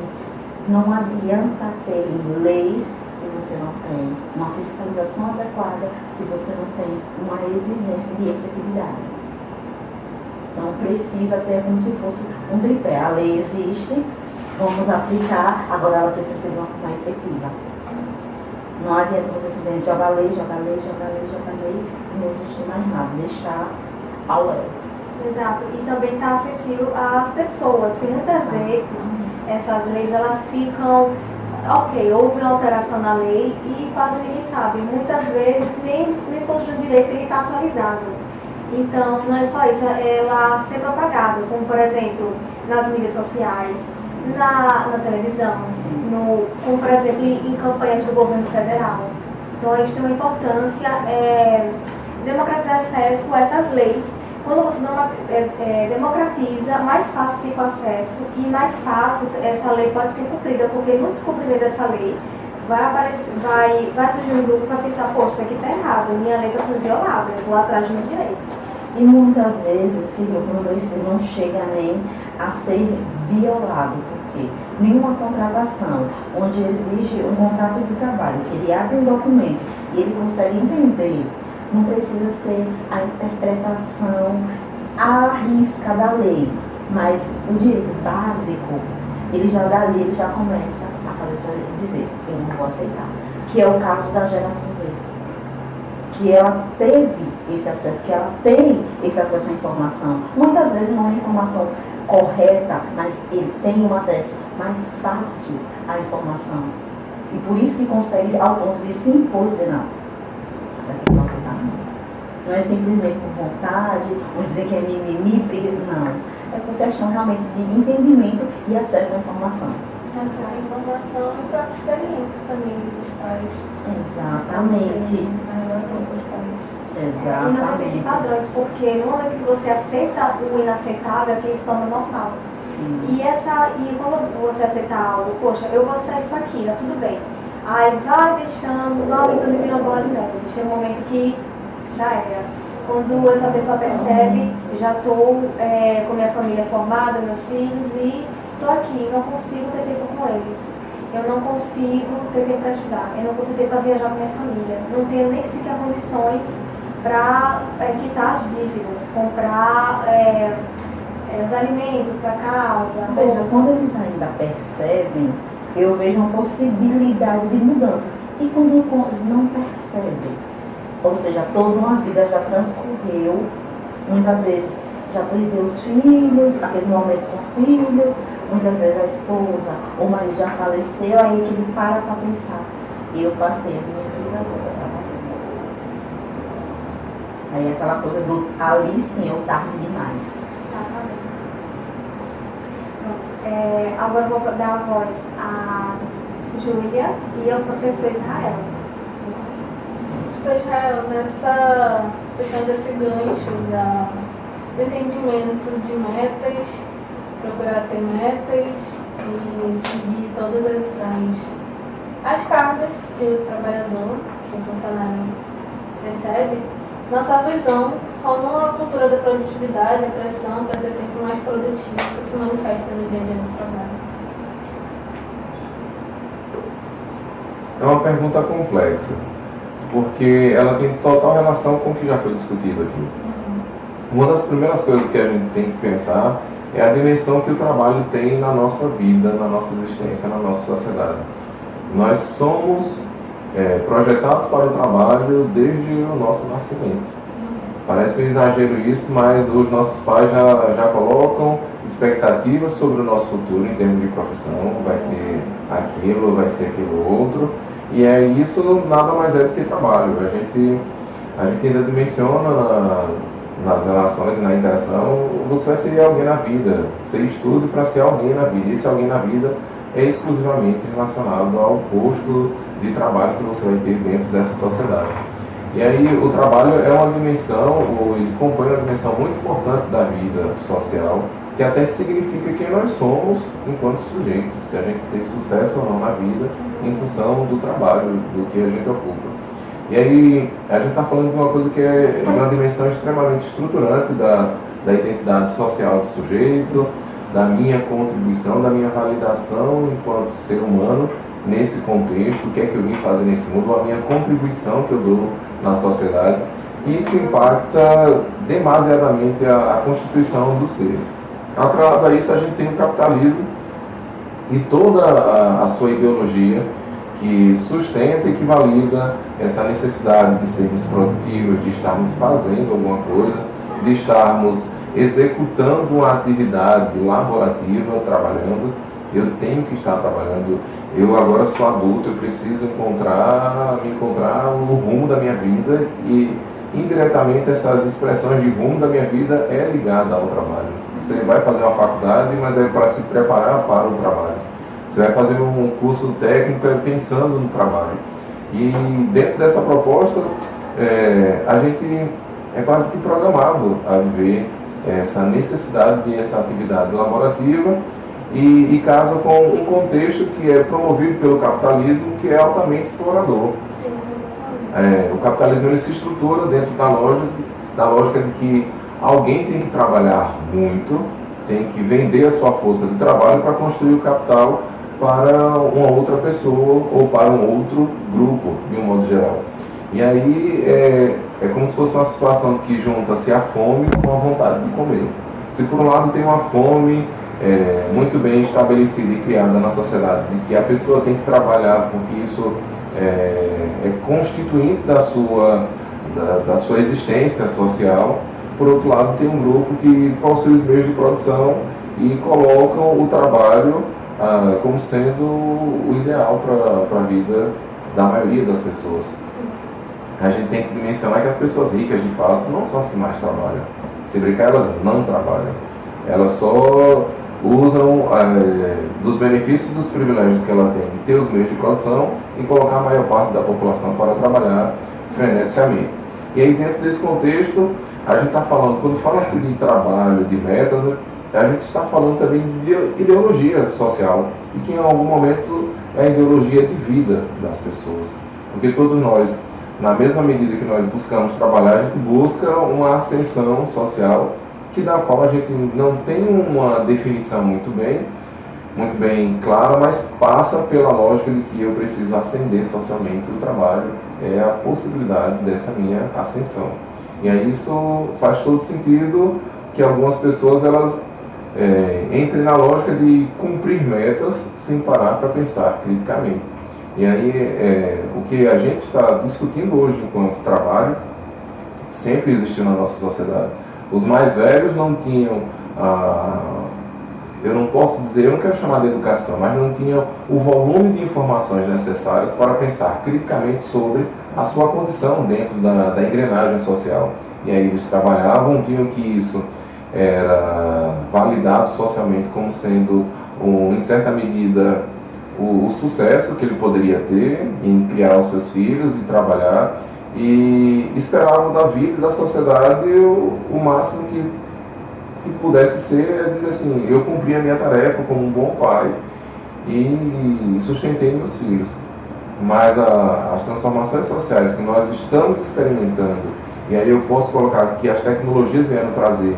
não adianta ter leis se você não tem uma fiscalização adequada, se você não tem uma exigência de efetividade. Então, precisa ter como se fosse um tripé. A lei existe, vamos aplicar, agora ela precisa ser de uma forma efetiva. Não adianta você simplesmente jogar lei, e não existe mais nada, deixar ao léu. Exato, e também está acessível às pessoas, porque muitas vezes essas leis elas ficam, houve uma alteração na lei e quase ninguém sabe. Muitas vezes nem todos os direitos ele está atualizado. Então não é só isso, ela ser propagada, como por exemplo nas mídias sociais, na televisão, como por exemplo em campanhas do governo federal. Então a gente tem uma importância democratizar acesso a essas leis. Quando você democratiza, mais fácil fica o acesso e mais fácil essa lei pode ser cumprida, porque no descumprimento dessa lei vai surgir um grupo que vai pensar, poxa, isso aqui está errado, minha lei está sendo violada, eu vou atrás dos meus direitos. E muitas vezes esse grupo não chega nem a ser violado, porque nenhuma contratação onde exige um contrato de trabalho, que ele abre um documento e ele consegue entender, não precisa ser a interpretação à risca da lei, mas o direito básico, ele já dali, ele já começa a dizer, eu não vou aceitar, que é o caso da geração Z, que ela teve esse acesso, que ela tem esse acesso à informação, muitas vezes não é informação correta, mas ele tem um acesso mais fácil à informação, e por isso que consegue ao ponto de se impor e dizer, não, isso daqui não aceitar não é simplesmente por vontade, ou dizer que é mimimi, não, é por questão realmente de entendimento e acesso à informação. Acesso à informação e própria experiência também dos pais. Exatamente. A relação com os pais. E não repetir padrões, porque no momento que você aceita o inaceitável, é que isso se torna normal. Sim. E quando você aceita algo, poxa, eu vou aceitar isso aqui, tá tudo bem. Aí vai deixando, vai aumentando e vira uma bola de neve. Chega um momento que já era. Quando essa pessoa percebe, já estou com minha família formada, meus filhos, e estou aqui, não consigo ter tempo com eles. Eu não consigo ter tempo para estudar, eu não consigo ter tempo para viajar com minha família. Não tenho nem sequer condições para quitar as dívidas, comprar os alimentos para casa. Veja, quando eles ainda percebem, eu vejo uma possibilidade de mudança. E quando não percebem, ou seja, toda uma vida já transcorreu, muitas vezes já perdeu os filhos, aqueles momentos com o filho, muitas vezes a esposa, o marido já faleceu, aí que ele para pensar. Eu passei a minha vida toda trabalhando. Aí aquela coisa do ali sim eu tarde demais. Exatamente. Agora eu vou dar a voz a Júlia e ao professor Israel. Professor Israel, nessa questão desse gancho do entendimento de metas, procurar ter metas e seguir todas as cargas que o trabalhador, que o funcionário recebe, na sua visão, como a cultura da produtividade, a pressão para ser sempre mais produtivo, que se manifesta no dia a dia do trabalho? É uma pergunta complexa, porque ela tem total relação com o que já foi discutido aqui. Uma das primeiras coisas que a gente tem que pensar é a dimensão que o trabalho tem na nossa vida, na nossa existência, na nossa sociedade. Nós somos projetados para o trabalho desde o nosso nascimento. Parece um exagero isso, mas os nossos pais já colocam expectativas sobre o nosso futuro em termos de profissão, vai ser aquilo, vai ser aquilo outro, e isso nada mais é do que trabalho. A gente ainda dimensiona nas relações e na interação, você vai ser alguém na vida, você estuda para ser alguém na vida, e esse alguém na vida é exclusivamente relacionado ao posto de trabalho que você vai ter dentro dessa sociedade. E aí o trabalho é uma dimensão, ou ele compõe uma dimensão muito importante da vida social, que até significa quem nós somos enquanto sujeitos, se a gente tem sucesso ou não na vida, em função do trabalho, do que a gente ocupa. E aí a gente está falando de uma coisa que é uma dimensão extremamente estruturante da identidade social do sujeito, da minha contribuição, da minha validação enquanto ser humano nesse contexto, o que é que eu vim fazer nesse mundo, a minha contribuição que eu dou na sociedade. E isso impacta demasiadamente a constituição do ser. Atrelado a isso, a gente tem o capitalismo e toda a sua ideologia que sustenta e que valida essa necessidade de sermos produtivos, de estarmos fazendo alguma coisa, de estarmos executando uma atividade laborativa, trabalhando. Eu tenho que estar trabalhando. Eu agora sou adulto, eu preciso me encontrar no rumo da minha vida, e indiretamente essas expressões de rumo da minha vida é ligada ao trabalho. Você vai fazer uma faculdade, mas é para se preparar para o trabalho. Você vai fazer um curso técnico pensando no trabalho. E dentro dessa proposta, a gente é quase que programado a viver essa necessidade dessa atividade laborativa, e casa com um contexto que é promovido pelo capitalismo, que é altamente explorador. Sim, exatamente. O capitalismo ele se estrutura dentro da lógica de que alguém tem que trabalhar muito, tem que vender a sua força de trabalho para construir o capital para uma outra pessoa ou para um outro grupo, de um modo geral. E aí é como se fosse uma situação que junta-se a fome com a vontade de comer. Se por um lado tem uma fome muito bem estabelecida e criada na sociedade, de que a pessoa tem que trabalhar porque isso é constituinte da sua existência social, por outro lado tem um grupo que possui os meios de produção e colocam o trabalho como sendo o ideal para a vida da maioria das pessoas. A gente tem que dimensionar que as pessoas ricas, de fato, não são as que mais trabalham. Se brincar, elas não trabalham. Elas só usam dos benefícios e dos privilégios que ela tem de ter os meios de produção e colocar a maior parte da população para trabalhar freneticamente. E aí, dentro desse contexto, a gente está falando, quando fala-se de trabalho, de metas, a gente está falando também de ideologia social, e que em algum momento é a ideologia de vida das pessoas. Porque todos nós, na mesma medida que nós buscamos trabalhar, a gente busca uma ascensão social, da qual a gente não tem uma definição muito bem clara, mas passa pela lógica de que eu preciso ascender socialmente. O trabalho é a possibilidade dessa minha ascensão. E aí isso faz todo sentido que algumas pessoas elas entrem na lógica de cumprir metas sem parar para pensar criticamente. E aí o que a gente está discutindo hoje enquanto trabalho sempre existiu na nossa sociedade. Os mais velhos não tinham, eu não posso dizer, eu não quero chamar de educação, mas não tinham o volume de informações necessárias para pensar criticamente sobre a sua condição dentro da engrenagem social. E aí eles trabalhavam, viam que isso era validado socialmente como sendo, em certa medida, o sucesso que ele poderia ter em criar os seus filhos e trabalhar, e esperavam da vida e da sociedade o máximo que pudesse ser, dizer assim, eu cumpri a minha tarefa como um bom pai e sustentei meus filhos. Mas as transformações sociais que nós estamos experimentando, e aí eu posso colocar que as tecnologias vieram trazer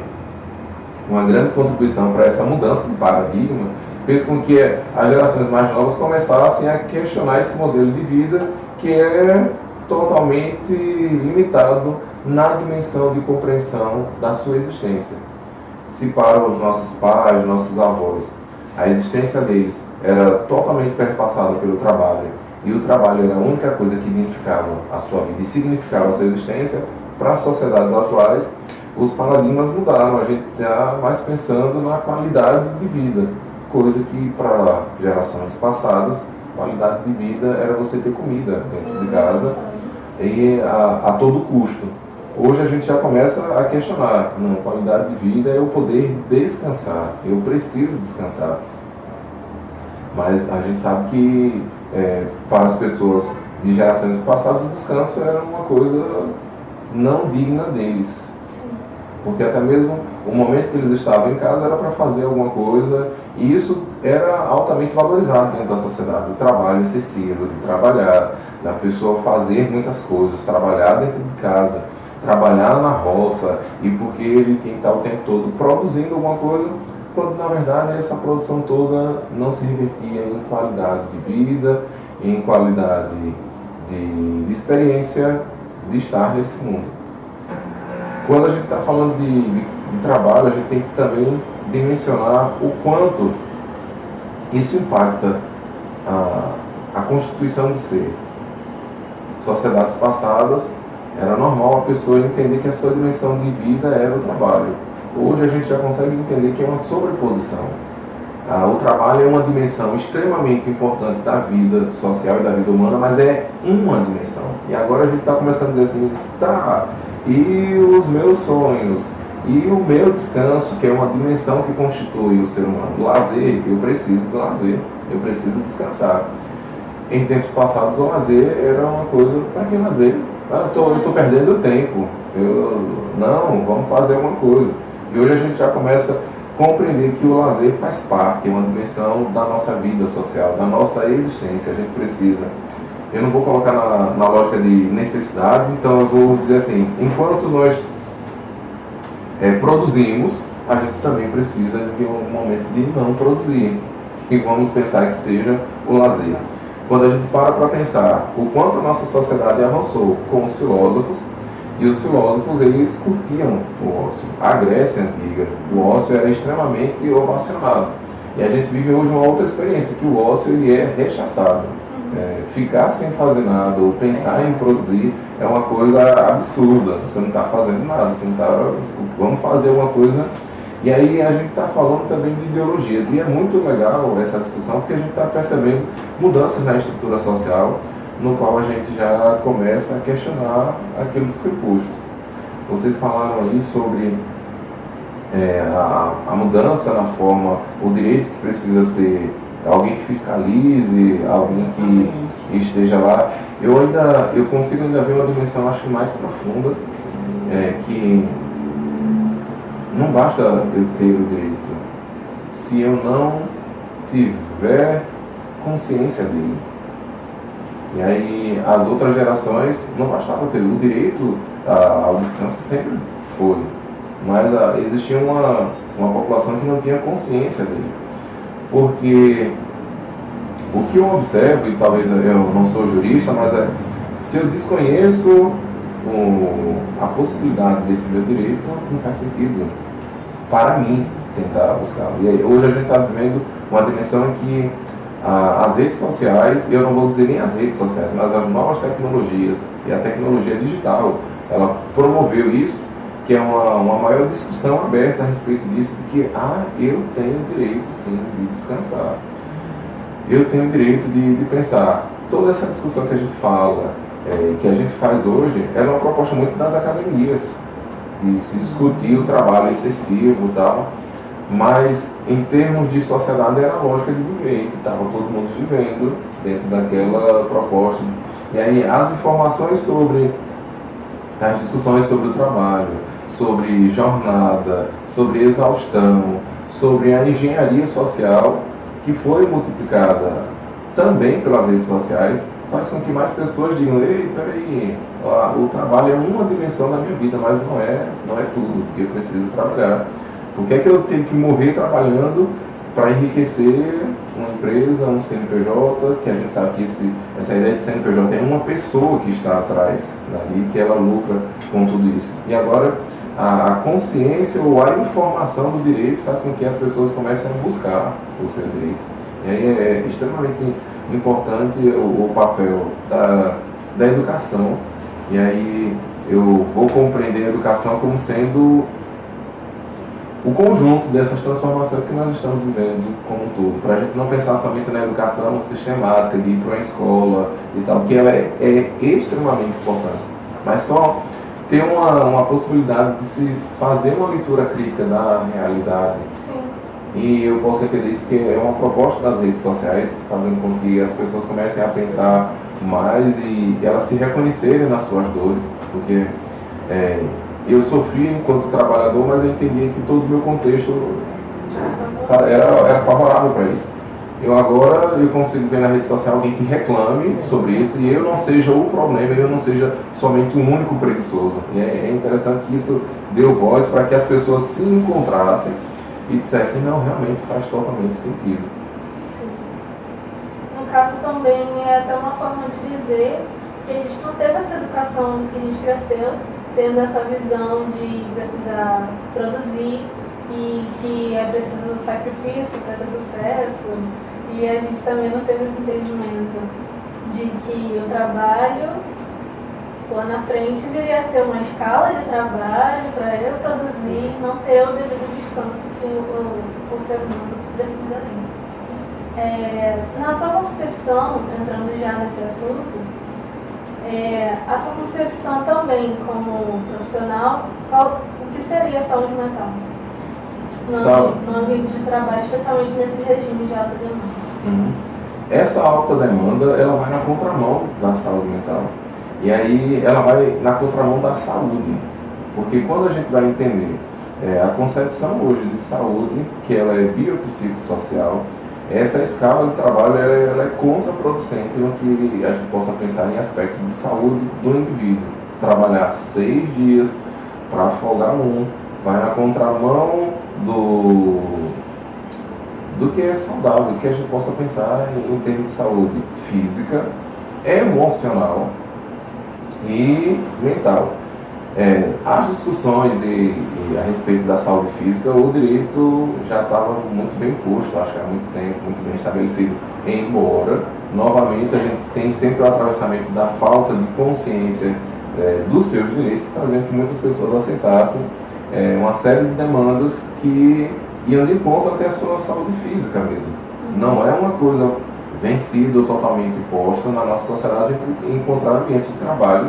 uma grande contribuição para essa mudança de paradigma, fez com que as gerações mais novas começassem a questionar esse modelo de vida que é totalmente limitado na dimensão de compreensão da sua existência. Se para os nossos pais, nossos avós, a existência deles era totalmente perpassada pelo trabalho, e o trabalho era a única coisa que identificava a sua vida e significava a sua existência, para as sociedades atuais, os paradigmas mudaram. A gente está mais pensando na qualidade de vida, coisa que para gerações passadas, qualidade de vida era você ter comida dentro de casa e a todo custo. Hoje a gente já começa a questionar, não, qualidade de vida é eu poder descansar, eu preciso descansar. Mas a gente sabe que para as pessoas de gerações passadas o descanso era uma coisa não digna deles. Porque até mesmo o momento que eles estavam em casa era para fazer alguma coisa, e isso era altamente valorizado dentro da sociedade. O trabalho excessivo, de trabalhar, da pessoa fazer muitas coisas, trabalhar dentro de casa, trabalhar na roça, e porque ele tem que estar o tempo todo produzindo alguma coisa, quando na verdade essa produção toda não se revertia em qualidade de vida, em qualidade de experiência de estar nesse mundo. Quando a gente está falando de trabalho, a gente tem que também dimensionar o quanto isso impacta a constituição de ser. Sociedades passadas, era normal a pessoa entender que a sua dimensão de vida era o trabalho. Hoje a gente já consegue entender que é uma sobreposição. O trabalho é uma dimensão extremamente importante da vida social e da vida humana, mas é uma dimensão. E agora a gente está começando a dizer assim, tá, e os meus sonhos, e o meu descanso, que é uma dimensão que constitui o ser humano. O lazer, eu preciso do lazer, eu preciso descansar. Em tempos passados o lazer era uma coisa, para que lazer? Eu estou perdendo tempo, não, vamos fazer alguma coisa. E hoje a gente já começa compreender que o lazer faz parte, é uma dimensão da nossa vida social, da nossa existência. A gente precisa. Eu não vou colocar na lógica de necessidade, então eu vou dizer assim, enquanto nós produzimos, a gente também precisa de um momento de não produzir. E vamos pensar que seja o lazer. Quando a gente para pensar o quanto a nossa sociedade avançou com os filósofos, e os filósofos, eles curtiam o ócio. A Grécia Antiga, o ócio era extremamente ovacionado. E a gente vive hoje uma outra experiência, que o ócio ele é rechaçado. Ficar sem fazer nada ou pensar em produzir é uma coisa absurda. Você não está fazendo nada, você não está... Vamos fazer uma coisa... E aí a gente está falando também de ideologias. E é muito legal essa discussão, porque a gente está percebendo mudanças na estrutura social, no qual a gente já começa a questionar aquilo que foi posto. Vocês falaram aí sobre a mudança na forma, o direito que precisa ser alguém que fiscalize, alguém que esteja lá. Eu consigo ainda ver uma dimensão, acho que mais profunda, que não basta eu ter o direito, se eu não tiver consciência dele. E aí as outras gerações não bastava ter o direito ao descanso, sempre foi, mas existia uma população que não tinha consciência dele. Porque o que eu observo, e talvez eu não sou jurista, mas se eu desconheço a possibilidade desse meu direito, não faz sentido para mim tentar buscá-lo. E aí, hoje a gente está vivendo uma dimensão em que as redes sociais, eu não vou dizer nem as redes sociais, mas as novas tecnologias e a tecnologia digital, ela promoveu isso, que é uma maior discussão aberta a respeito disso, de que eu tenho direito sim de descansar, eu tenho direito de pensar. Toda essa discussão que a gente fala, que a gente faz hoje, ela é uma proposta muito das academias, de se discutir o trabalho excessivo e tal, mas em termos de sociedade era a lógica de viver, que estava todo mundo vivendo dentro daquela proposta. E aí as informações sobre as discussões sobre o trabalho, sobre jornada, sobre exaustão, sobre a engenharia social, que foi multiplicada também pelas redes sociais, faz com que mais pessoas digam: ei, peraí, o trabalho é uma dimensão da minha vida, mas não é tudo, eu preciso trabalhar. Por que é que eu tenho que morrer trabalhando para enriquecer uma empresa, um CNPJ, que a gente sabe que essa ideia de CNPJ é uma pessoa que está atrás dali, que ela lucra com tudo isso. E agora a consciência ou a informação do direito faz com que as pessoas comecem a buscar o seu direito. E aí é extremamente importante o papel da educação. E aí eu vou compreender a educação como sendo o conjunto dessas transformações que nós estamos vivendo como um todo, para a gente não pensar somente na educação sistemática, de ir para uma escola e tal, que ela é extremamente importante, mas só ter uma possibilidade de se fazer uma leitura crítica da realidade. Sim. E eu posso entender isso que é uma proposta das redes sociais, fazendo com que as pessoas comecem a pensar mais e elas se reconhecerem nas suas dores, porque eu sofri enquanto trabalhador, mas eu entendia que todo o meu contexto era favorável para isso. Eu consigo ver na rede social alguém que reclame sobre isso e eu não seja o problema, eu não seja somente um único preguiçoso. E é interessante que isso deu voz para que as pessoas se encontrassem e dissessem: não, realmente faz totalmente sentido. Sim. No caso também é até uma forma de dizer que a gente não teve essa educação que a gente cresceu, tendo essa visão de precisar produzir e que é preciso sacrifício para ter sucesso. E a gente também não teve esse entendimento de que o trabalho lá na frente viria a ser uma escala de trabalho para eu produzir, não ter o devido descanso que o ser humano precisa ter. Na sua concepção, entrando já nesse assunto, a sua concepção também como profissional, o que seria a saúde mental? No ambiente de trabalho, especialmente nesses regimes de alta demanda. Essa alta demanda, ela vai na contramão da saúde mental. E aí ela vai na contramão da saúde. Porque quando a gente vai entender A concepção hoje de saúde, que ela é biopsicossocial, essa escala de trabalho ela é contraproducente no que a gente possa pensar em aspectos de saúde do indivíduo. Trabalhar 6 dias para folgar um, vai na contramão do que é saudável, do que a gente possa pensar em termos de saúde física, emocional e mental. As discussões a respeito da saúde física, o direito já estava muito bem posto, acho que há muito tempo, muito bem estabelecido, embora, novamente, a gente tem sempre o atravessamento da falta de consciência dos seus direitos, fazendo que muitas pessoas aceitassem uma série de demandas que iam de encontro até a sua saúde física mesmo. Não é uma coisa vencida ou totalmente posta na nossa sociedade encontrar ambientes de trabalho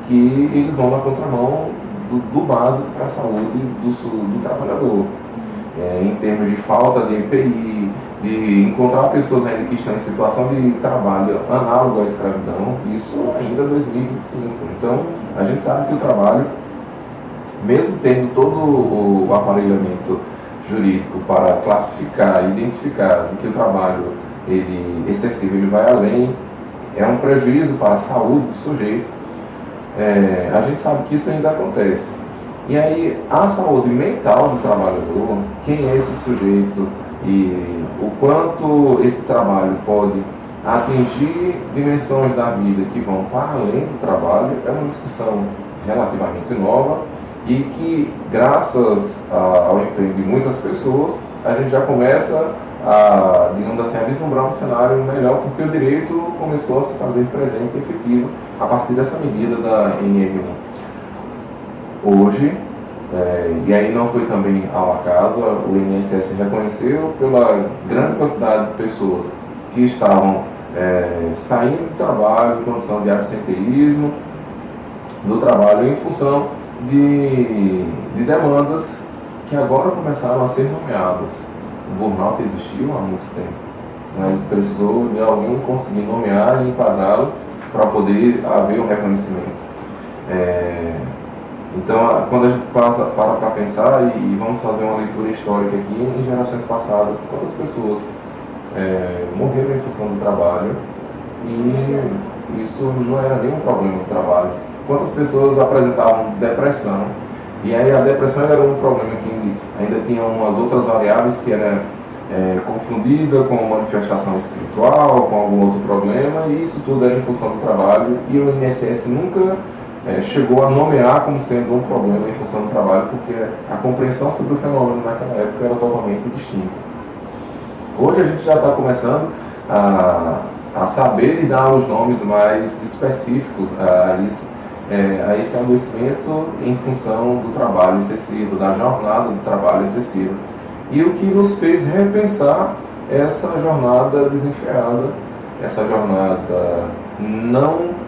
que eles vão na contramão do básico para a saúde do trabalhador. Em termos de falta de EPI, de encontrar pessoas ainda que estão em situação de trabalho análogo à escravidão, isso ainda é 2025. Então, a gente sabe que o trabalho, mesmo tendo todo o aparelhamento jurídico para classificar, identificar que o trabalho excessivo ele vai além, é um prejuízo para a saúde do sujeito. A gente sabe que isso ainda acontece. E aí, a saúde mental do trabalhador, quem é esse sujeito e o quanto esse trabalho pode atingir dimensões da vida que vão para além do trabalho, é uma discussão relativamente nova e que, graças ao empenho de muitas pessoas, a gente já começa a, digamos assim, a vislumbrar um cenário melhor, porque o direito começou a se fazer presente e efetivo a partir dessa medida da NM1. Hoje, e aí não foi também ao acaso, o INSS reconheceu pela grande quantidade de pessoas que estavam saindo do trabalho em condição de absenteísmo do trabalho em função de demandas que agora começaram a ser nomeadas. O burnout existiu há muito tempo, mas precisou de alguém conseguir nomear e enquadrá-lo para poder haver um reconhecimento. Então, quando a gente para pensar e vamos fazer uma leitura histórica aqui, em gerações passadas, quantas pessoas morreram em função do trabalho e isso não era nenhum problema do trabalho. Quantas pessoas apresentavam depressão e aí a depressão era um problema que ainda tinha umas outras variáveis que era confundida com manifestação espiritual, com algum outro problema, e isso tudo era em função do trabalho, e o INSS nunca chegou a nomear como sendo um problema em função do trabalho, porque a compreensão sobre o fenômeno naquela época era totalmente distinta. Hoje a gente já está começando a saber e dar os nomes mais específicos a isso, a esse adoecimento em função do trabalho excessivo, da jornada do trabalho excessivo. E o que nos fez repensar essa jornada desenfreada, essa jornada não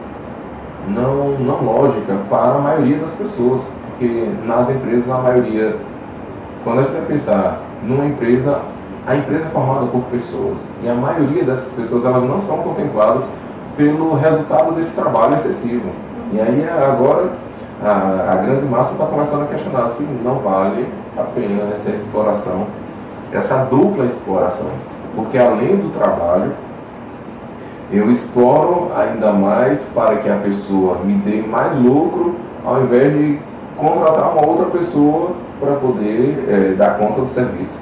lógica para a maioria das pessoas, porque nas empresas, a maioria, quando a gente vai pensar numa empresa, a empresa é formada por pessoas, e a maioria dessas pessoas elas não são contempladas pelo resultado desse trabalho excessivo. E aí agora a grande massa está começando a questionar se não vale a pena essa exploração, essa dupla exploração, porque além do trabalho, eu exploro ainda mais para que a pessoa me dê mais lucro, ao invés de contratar uma outra pessoa para poder dar conta do serviço.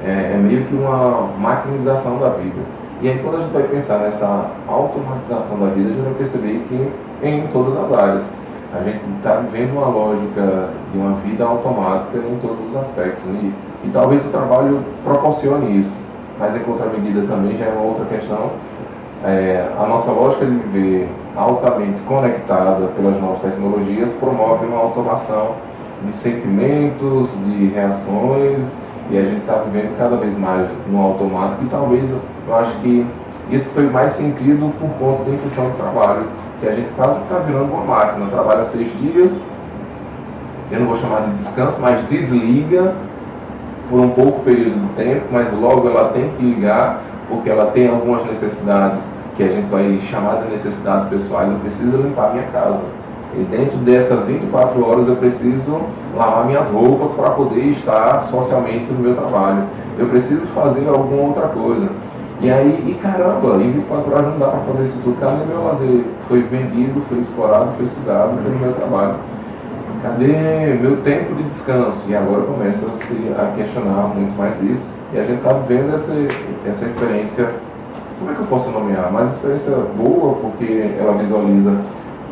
É meio que uma maquinização da vida. E aí quando a gente vai pensar nessa automatização da vida, a gente vai perceber que em todas as áreas a gente está vivendo uma lógica de uma vida automática em todos os aspectos. E talvez o trabalho proporcione isso, mas em contramedida também já é uma outra questão. A nossa lógica de viver altamente conectada pelas novas tecnologias promove uma automação de sentimentos, de reações, e a gente está vivendo cada vez mais no automático, e talvez eu acho que isso foi mais sentido por conta da infusão do trabalho, que a gente quase está virando uma máquina, trabalha 6 dias, eu não vou chamar de descanso, mas desliga por um pouco período de tempo, mas logo ela tem que ligar, porque ela tem algumas necessidades que a gente vai chamar de necessidades pessoais. Eu preciso limpar minha casa, e dentro dessas 24 horas eu preciso lavar minhas roupas para poder estar socialmente no meu trabalho. Eu preciso fazer alguma outra coisa. E aí, caramba, em 24 horas não dá para fazer isso tudo. Cadê meu lazer? Foi vendido, foi explorado, foi sugado pelo meu trabalho. Cadê meu tempo de descanso? E agora começa a questionar muito mais isso. E a gente está vivendo essa experiência, como é que eu posso nomear? Mas experiência boa, porque ela visualiza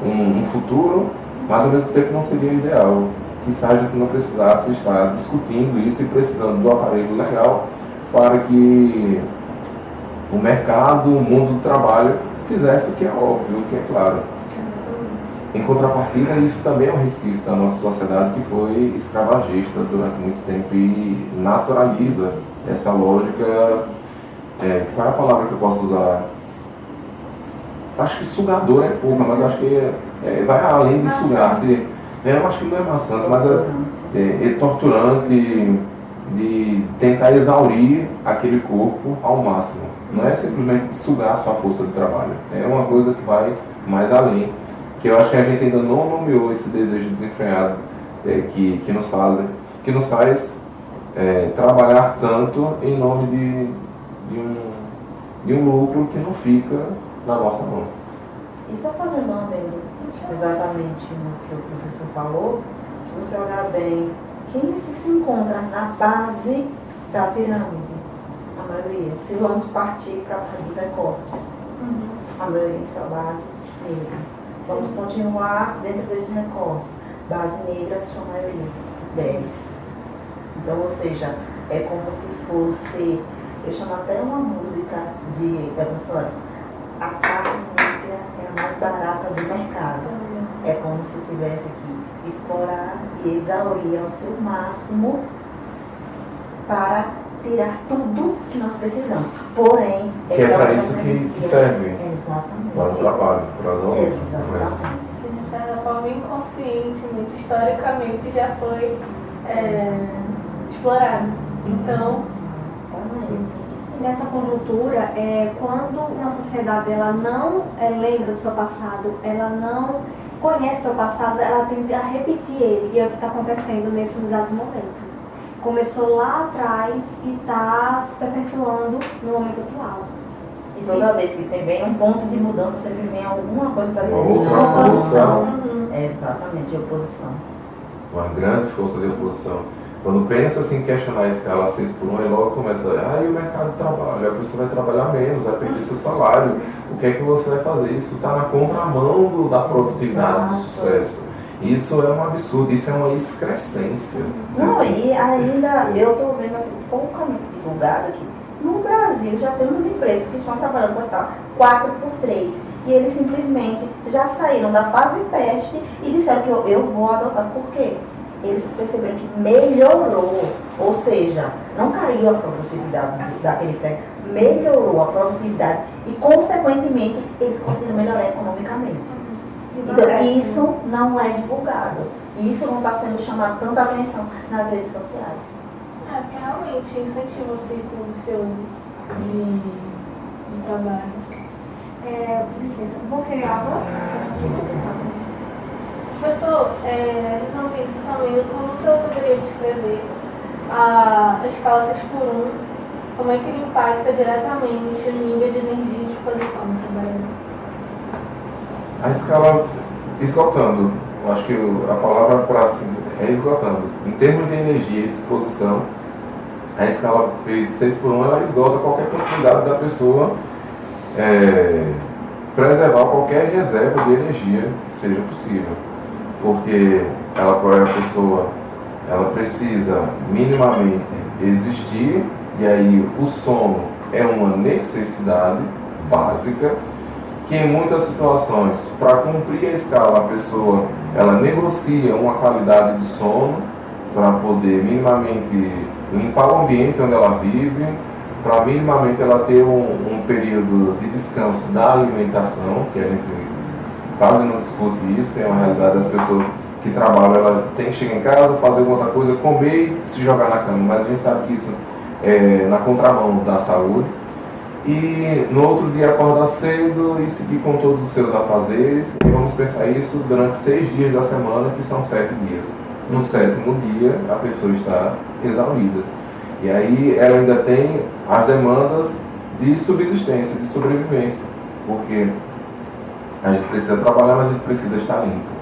um futuro, mas ao mesmo tempo não seria ideal. Quizá a gente não precisasse estar discutindo isso e precisando do aparelho legal para que o mercado, o mundo do trabalho fizesse o que é óbvio, o que é claro. Em contrapartida, isso também é um resquício da nossa sociedade que foi escravagista durante muito tempo e naturaliza essa lógica. Qual é a palavra que eu posso usar? Acho que sugador é pouca, mas acho que vai além de sugar. Eu acho que não é maçante, mas é torturante de tentar exaurir aquele corpo ao máximo. Não é simplesmente sugar a sua força de trabalho. É uma coisa que vai mais além. Que eu acho que a gente ainda não nomeou esse desejo desenfreado que nos faz trabalhar tanto em nome de um lucro que não fica na nossa mão. E só fazendo um adendo exatamente no que o professor falou, se você olhar bem, quem é que se encontra na base da pirâmide? A maioria. Se vamos partir para os recortes, a maioria em sua base negra. Vamos continuar dentro desse recorte. Base negra, sua maioria, 10. Então, ou seja, é como se fosse, eu chamo até uma música de Soares, a carne negra é a mais barata do mercado. É como se tivesse que explorar e exaurir ao seu máximo para tirar tudo que nós precisamos. Porém, que é para isso que serve. Exatamente. Para o trabalho, para o aluno. Exatamente. De certa forma, inconscientemente, historicamente, já foi explorado. Então, nessa conjuntura, quando uma sociedade ela não lembra do seu passado, ela não conhece o seu passado, ela tende a repetir ele. E é o que está acontecendo nesse exato momento. Começou lá atrás e está se perpetuando no momento atual. E toda vez que tem bem um ponto de mudança, sempre vem alguma coisa para dizer outra oposição. Exatamente, de oposição. Uma grande força de oposição. Quando pensa assim, em questionar a escala 6 por 1, aí logo começa, e o mercado de trabalho, a pessoa vai trabalhar menos, vai perder seu salário, o que é que você vai fazer? Isso está na contramão da produtividade, do sucesso. Isso é um absurdo, isso é uma excrescência. Não, e ainda eu estou vendo assim, poucamente divulgado aqui. No Brasil já temos empresas que estão trabalhando com essa 4x3 e eles simplesmente já saíram da fase teste e disseram que eu vou adotar. Por quê? Eles perceberam que melhorou, ou seja, não caiu a produtividade daquele prédio, melhorou a produtividade e, consequentemente, eles conseguiram melhorar economicamente. Então, isso não é divulgado. Isso não está sendo chamado tanta atenção nas redes sociais. Porque realmente incentiva o círculo vicioso de trabalho. Licença, vou querer água? Professor, usando isso também, como o senhor poderia descrever a escala 6 por 1, como é que ele impacta diretamente o nível de energia e disposição do trabalhador? A escala esgotando, eu acho que a palavra para é esgotando. Em termos de energia e disposição, a escala 6 por 1 ela esgota qualquer possibilidade da pessoa preservar qualquer reserva de energia que seja possível. Porque a pessoa ela precisa minimamente existir, e aí o sono é uma necessidade básica, que em muitas situações, para cumprir a escala, a pessoa ela negocia uma qualidade de sono para poder minimamente limpar o ambiente onde ela vive, para minimamente ela ter um período de descanso da alimentação, que a gente quase não discute isso, é uma realidade das pessoas que trabalham, ela tem que chegar em casa, fazer alguma outra coisa, comer e se jogar na cama, mas a gente sabe que isso é na contramão da saúde. E no outro dia acordar cedo e seguir com todos os seus afazeres, e vamos pensar isso durante 6 dias da semana, que são 7 dias. no 7º dia a pessoa está exaurida. E aí ela ainda tem as demandas de subsistência, de sobrevivência, porque a gente precisa trabalhar, mas a gente precisa estar limpo.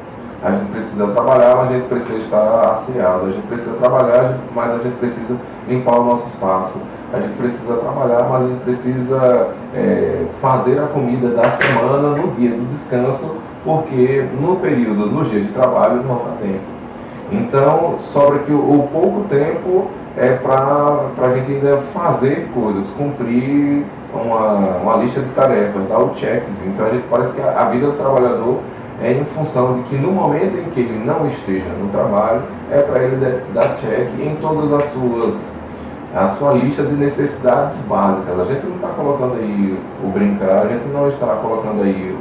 A gente precisa trabalhar, mas a gente precisa estar asseado. A gente precisa trabalhar, mas a gente precisa limpar o nosso espaço. A gente precisa trabalhar, mas a gente precisa fazer a comida da semana no dia do descanso, porque no período, no dia de trabalho, não dá tempo. Então, sobra que o pouco tempo é para a gente ainda fazer coisas, cumprir uma lista de tarefas, dar o checkzinho. Então, a gente parece que a vida do trabalhador é em função de que no momento em que ele não esteja no trabalho, é para ele dar check em todas a sua lista de necessidades básicas. A gente não está colocando aí o brincar, a gente não está colocando aí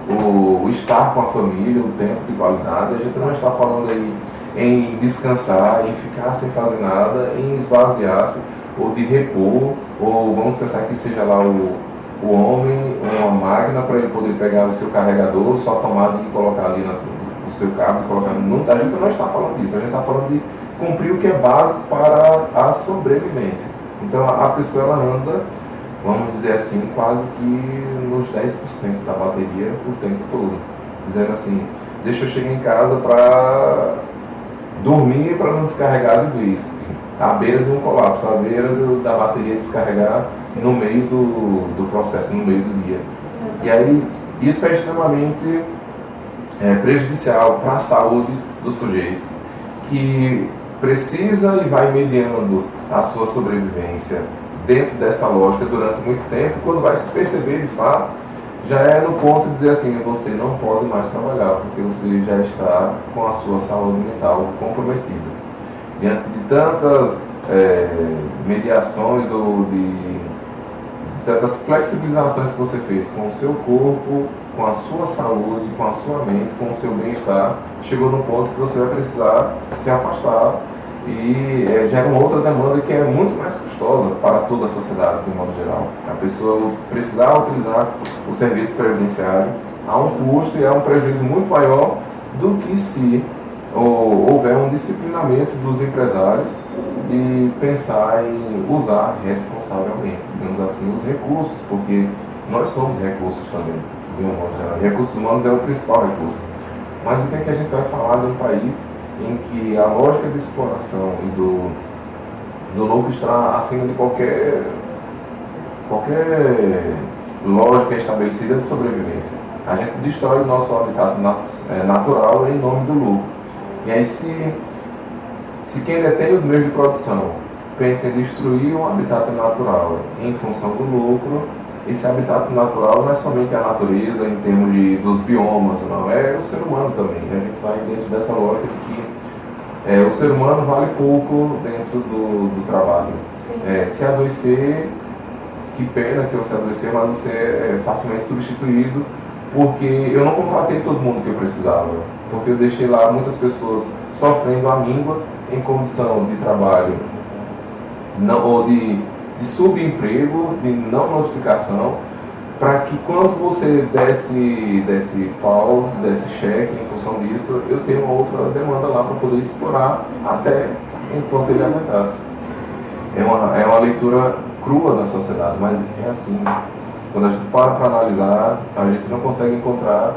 o estar com a família, o tempo de qualidade, a gente não está falando aí em descansar, em ficar sem fazer nada, em esvaziar-se, ou de repor, ou vamos pensar que seja lá o homem, uma máquina para ele poder pegar o seu carregador, só tomada e colocar ali o seu cabo e colocar. A gente não está falando disso, a gente está falando de cumprir o que é básico para a sobrevivência. Então a pessoa ela anda, vamos dizer assim, quase que nos 10% da bateria o tempo todo. Dizendo assim, deixa eu chegar em casa para dormir para não descarregar de vez. À beira de um colapso, à beira da bateria descarregar no meio do processo, no meio do dia. E aí, isso é extremamente prejudicial para a saúde do sujeito, que precisa e vai mediando a sua sobrevivência dentro dessa lógica durante muito tempo. Quando vai se perceber de fato, já é no ponto de dizer assim, você não pode mais trabalhar, porque você já está com a sua saúde mental comprometida. Diante de tantas mediações ou de tantas flexibilizações que você fez com o seu corpo, com a sua saúde, com a sua mente, com o seu bem-estar, chegou no ponto que você vai precisar se afastar e gera uma outra demanda que é muito mais custosa para toda a sociedade, de modo geral. A pessoa precisar utilizar o serviço previdenciário há um custo e há um prejuízo muito maior do que se houver um disciplinamento dos empresários de pensar em usar responsavelmente, digamos assim, os recursos, porque nós somos recursos também. Recursos humanos é o principal recurso. Mas o que é que a gente vai falar de um país em que a lógica de exploração e do lucro está acima de qualquer lógica estabelecida de sobrevivência? A gente destrói o nosso habitat natural em nome do lucro. E aí se quem detém os meios de produção pensa em destruir um habitat natural em função do lucro, esse habitat natural não é somente a natureza em termos dos biomas, não, é o ser humano também. A gente vai dentro dessa lógica de que o ser humano vale pouco dentro do trabalho. Se adoecer, que pena que você adoecer, mas você é facilmente substituído, porque eu não contratei todo mundo que eu precisava, porque eu deixei lá muitas pessoas sofrendo a míngua em condição de trabalho ou de subemprego, de não notificação, para que quando você desse pau, desse cheque em função disso, eu tenho uma outra demanda lá para poder explorar até enquanto ele aguentasse. É uma leitura crua da sociedade, mas é assim. Quando a gente para analisar, a gente não consegue encontrar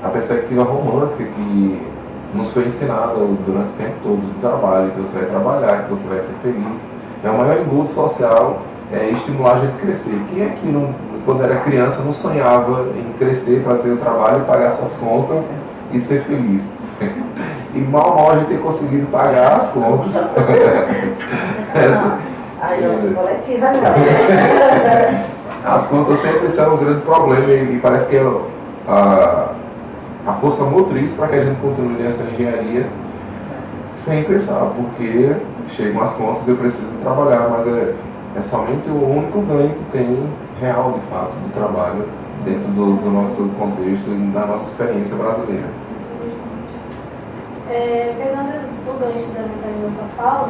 a perspectiva romântica que nos foi ensinada durante o tempo todo do trabalho, que você vai trabalhar, que você vai ser feliz. O maior engodo social é estimular a gente a crescer. Quem é que, quando era criança, não sonhava em crescer para ter o trabalho, pagar suas contas e ser feliz? E mal a gente tem conseguido pagar as contas. Aí eu coletiva As contas sempre são um grande problema e parece que é a força motriz para que a gente continue nessa engenharia sem pensar, porque chegam as contas, eu preciso trabalhar, mas é somente o único ganho que tem real, de fato, do trabalho dentro do nosso contexto e da nossa experiência brasileira. Pegando o gancho da metade da sua fala,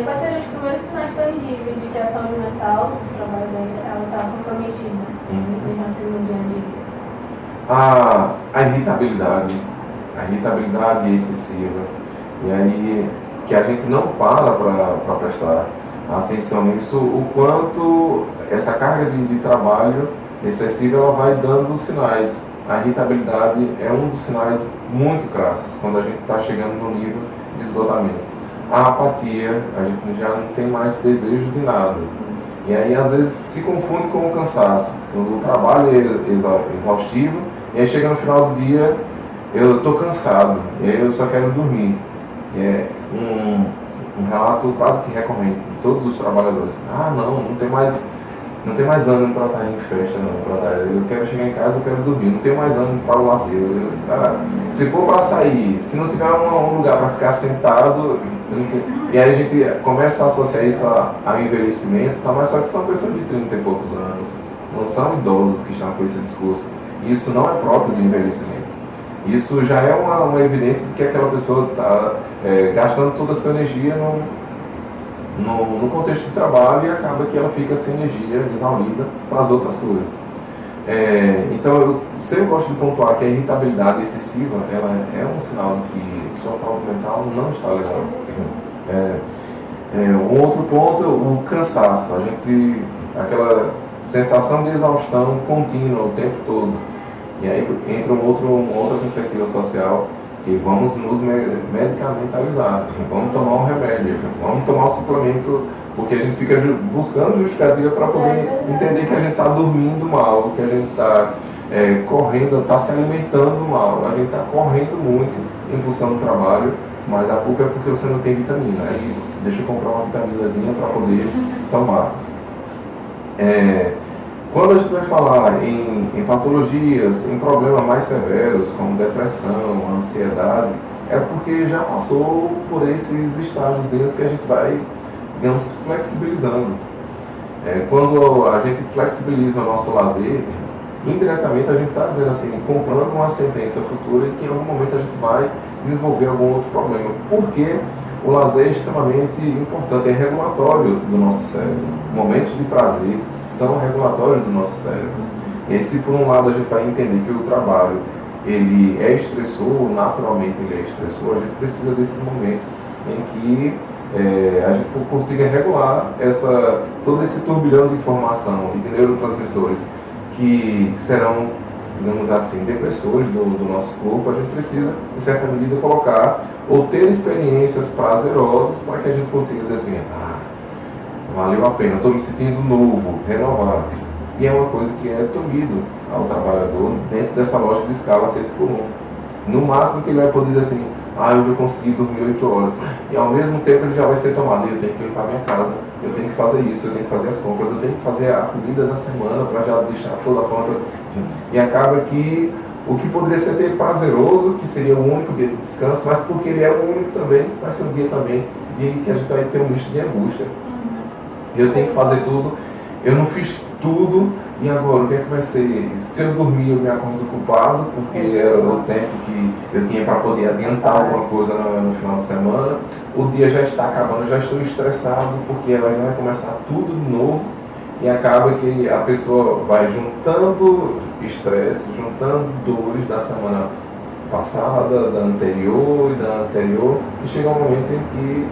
quais seriam os primeiros sinais tangíveis de que a saúde mental do trabalho dela está comprometida, mesmo assim no dia a dia? A irritabilidade, a irritabilidade excessiva, e aí que a gente não para prestar atenção nisso, o quanto essa carga de trabalho excessiva ela vai dando sinais. A irritabilidade é um dos sinais muito crassos quando a gente está chegando no nível de esgotamento. A apatia, a gente já não tem mais desejo de nada. E aí às vezes se confunde com o cansaço. O trabalho é exaustivo, e aí chega no final do dia, eu estou cansado, e aí eu só quero dormir. É um relato quase que recorrente de todos os trabalhadores. Não tem mais ânimo para estar em festa, não. Eu quero chegar em casa, eu quero dormir. Não tenho mais ânimo para o lazer. Se for para sair, se não tiver um lugar para ficar sentado, e aí a gente começa a associar isso ao envelhecimento, tá? Mas só que são pessoas de 30 e poucos anos, não são idosos que estão com esse discurso. E isso não é próprio do envelhecimento. Isso já é uma evidência de que aquela pessoa está gastando toda a sua energia no contexto de trabalho, e acaba que ela fica sem energia, exaurida para as outras coisas. Então eu sempre gosto de pontuar que a irritabilidade excessiva ela é um sinal de que sua saúde mental não está legal. Um outro ponto, o cansaço, aquela sensação de exaustão contínua o tempo todo. E aí entra uma outra perspectiva social, que vamos nos medicamentalizar, vamos tomar um remédio, vamos tomar um suplemento, porque a gente fica buscando justificativa para poder entender que a gente está dormindo mal, que a gente está correndo, está se alimentando mal, a gente está correndo muito em função do trabalho, mas a culpa é porque você não tem vitamina. Aí deixa eu comprar uma vitaminazinha para poder tomar. Quando a gente vai falar em patologias, em problemas mais severos, como depressão, ansiedade, é porque já passou por esses estágios que a gente vai, digamos, flexibilizando. Quando a gente flexibiliza o nosso lazer, indiretamente a gente está dizendo assim, comprando uma sentença futura de que em algum momento a gente vai desenvolver algum outro problema. Porque o lazer é extremamente importante, é regulatório do nosso cérebro. Momentos de prazer são regulatórios do nosso cérebro. E aí, se por um lado a gente vai entender que o trabalho ele é estressor, naturalmente ele é estressor, a gente precisa desses momentos em que a gente consiga regular todo esse turbilhão de informação e de neurotransmissores que serão, digamos assim, depressores do nosso corpo. A gente precisa, em certa medida, colocar ou ter experiências prazerosas para que a gente consiga dizer assim, valeu a pena, estou me sentindo novo, renovado. E é uma coisa que é tomido ao trabalhador dentro dessa lógica de escala 6x1. No máximo que ele vai poder dizer assim, eu já consegui dormir 8 horas. E ao mesmo tempo ele já vai ser tomado, eu tenho que limpar minha casa, eu tenho que fazer isso, eu tenho que fazer as compras, eu tenho que fazer a comida da semana para já deixar toda pronta. E acaba que o que poderia ser ter prazeroso, que seria o único dia de descanso, mas porque ele é o único também, vai ser um dia também de que a gente vai ter um misto de angústia. Eu tenho que fazer tudo, eu não fiz tudo, e agora o que é que vai ser? Se eu dormir eu me acordo culpado, porque era o tempo que eu tinha para poder adiantar alguma coisa no final de semana, o dia já está acabando, já estou estressado, porque ela já vai começar tudo de novo, e acaba que a pessoa vai juntando estresse, juntando dores da semana passada, da anterior e da anterior, e chega um momento em que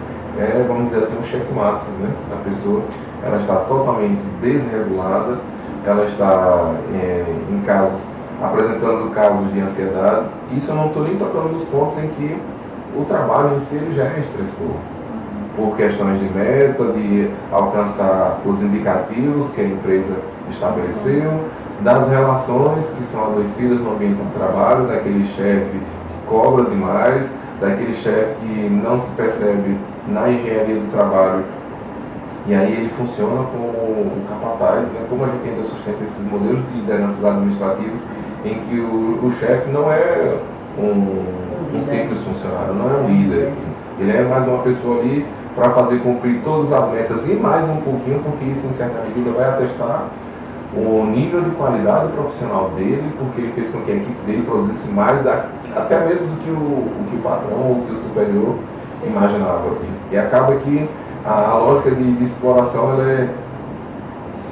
vamos dizer assim, um checkmate, né? A pessoa ela está totalmente desregulada, ela está apresentando casos de ansiedade. Isso eu não estou nem tocando nos pontos em que o trabalho em si ele já é estressor, por questões de meta, de alcançar os indicativos que a empresa estabeleceu, das relações que são adoecidas no ambiente do trabalho, daquele chefe que cobra demais, daquele chefe que não se percebe na engenharia do trabalho, e aí ele funciona como o capataz, né? Como a gente ainda sustenta esses modelos de lideranças administrativos em que o chefe não é um simples funcionário, não é um líder, ele é mais uma pessoa ali para fazer cumprir todas as metas e mais um pouquinho, porque isso em certa medida vai atestar o nível de qualidade profissional dele, porque ele fez com que a equipe dele produzisse mais, até mesmo do que o patrão ou que o superior imaginava. E acaba que a lógica de exploração ela é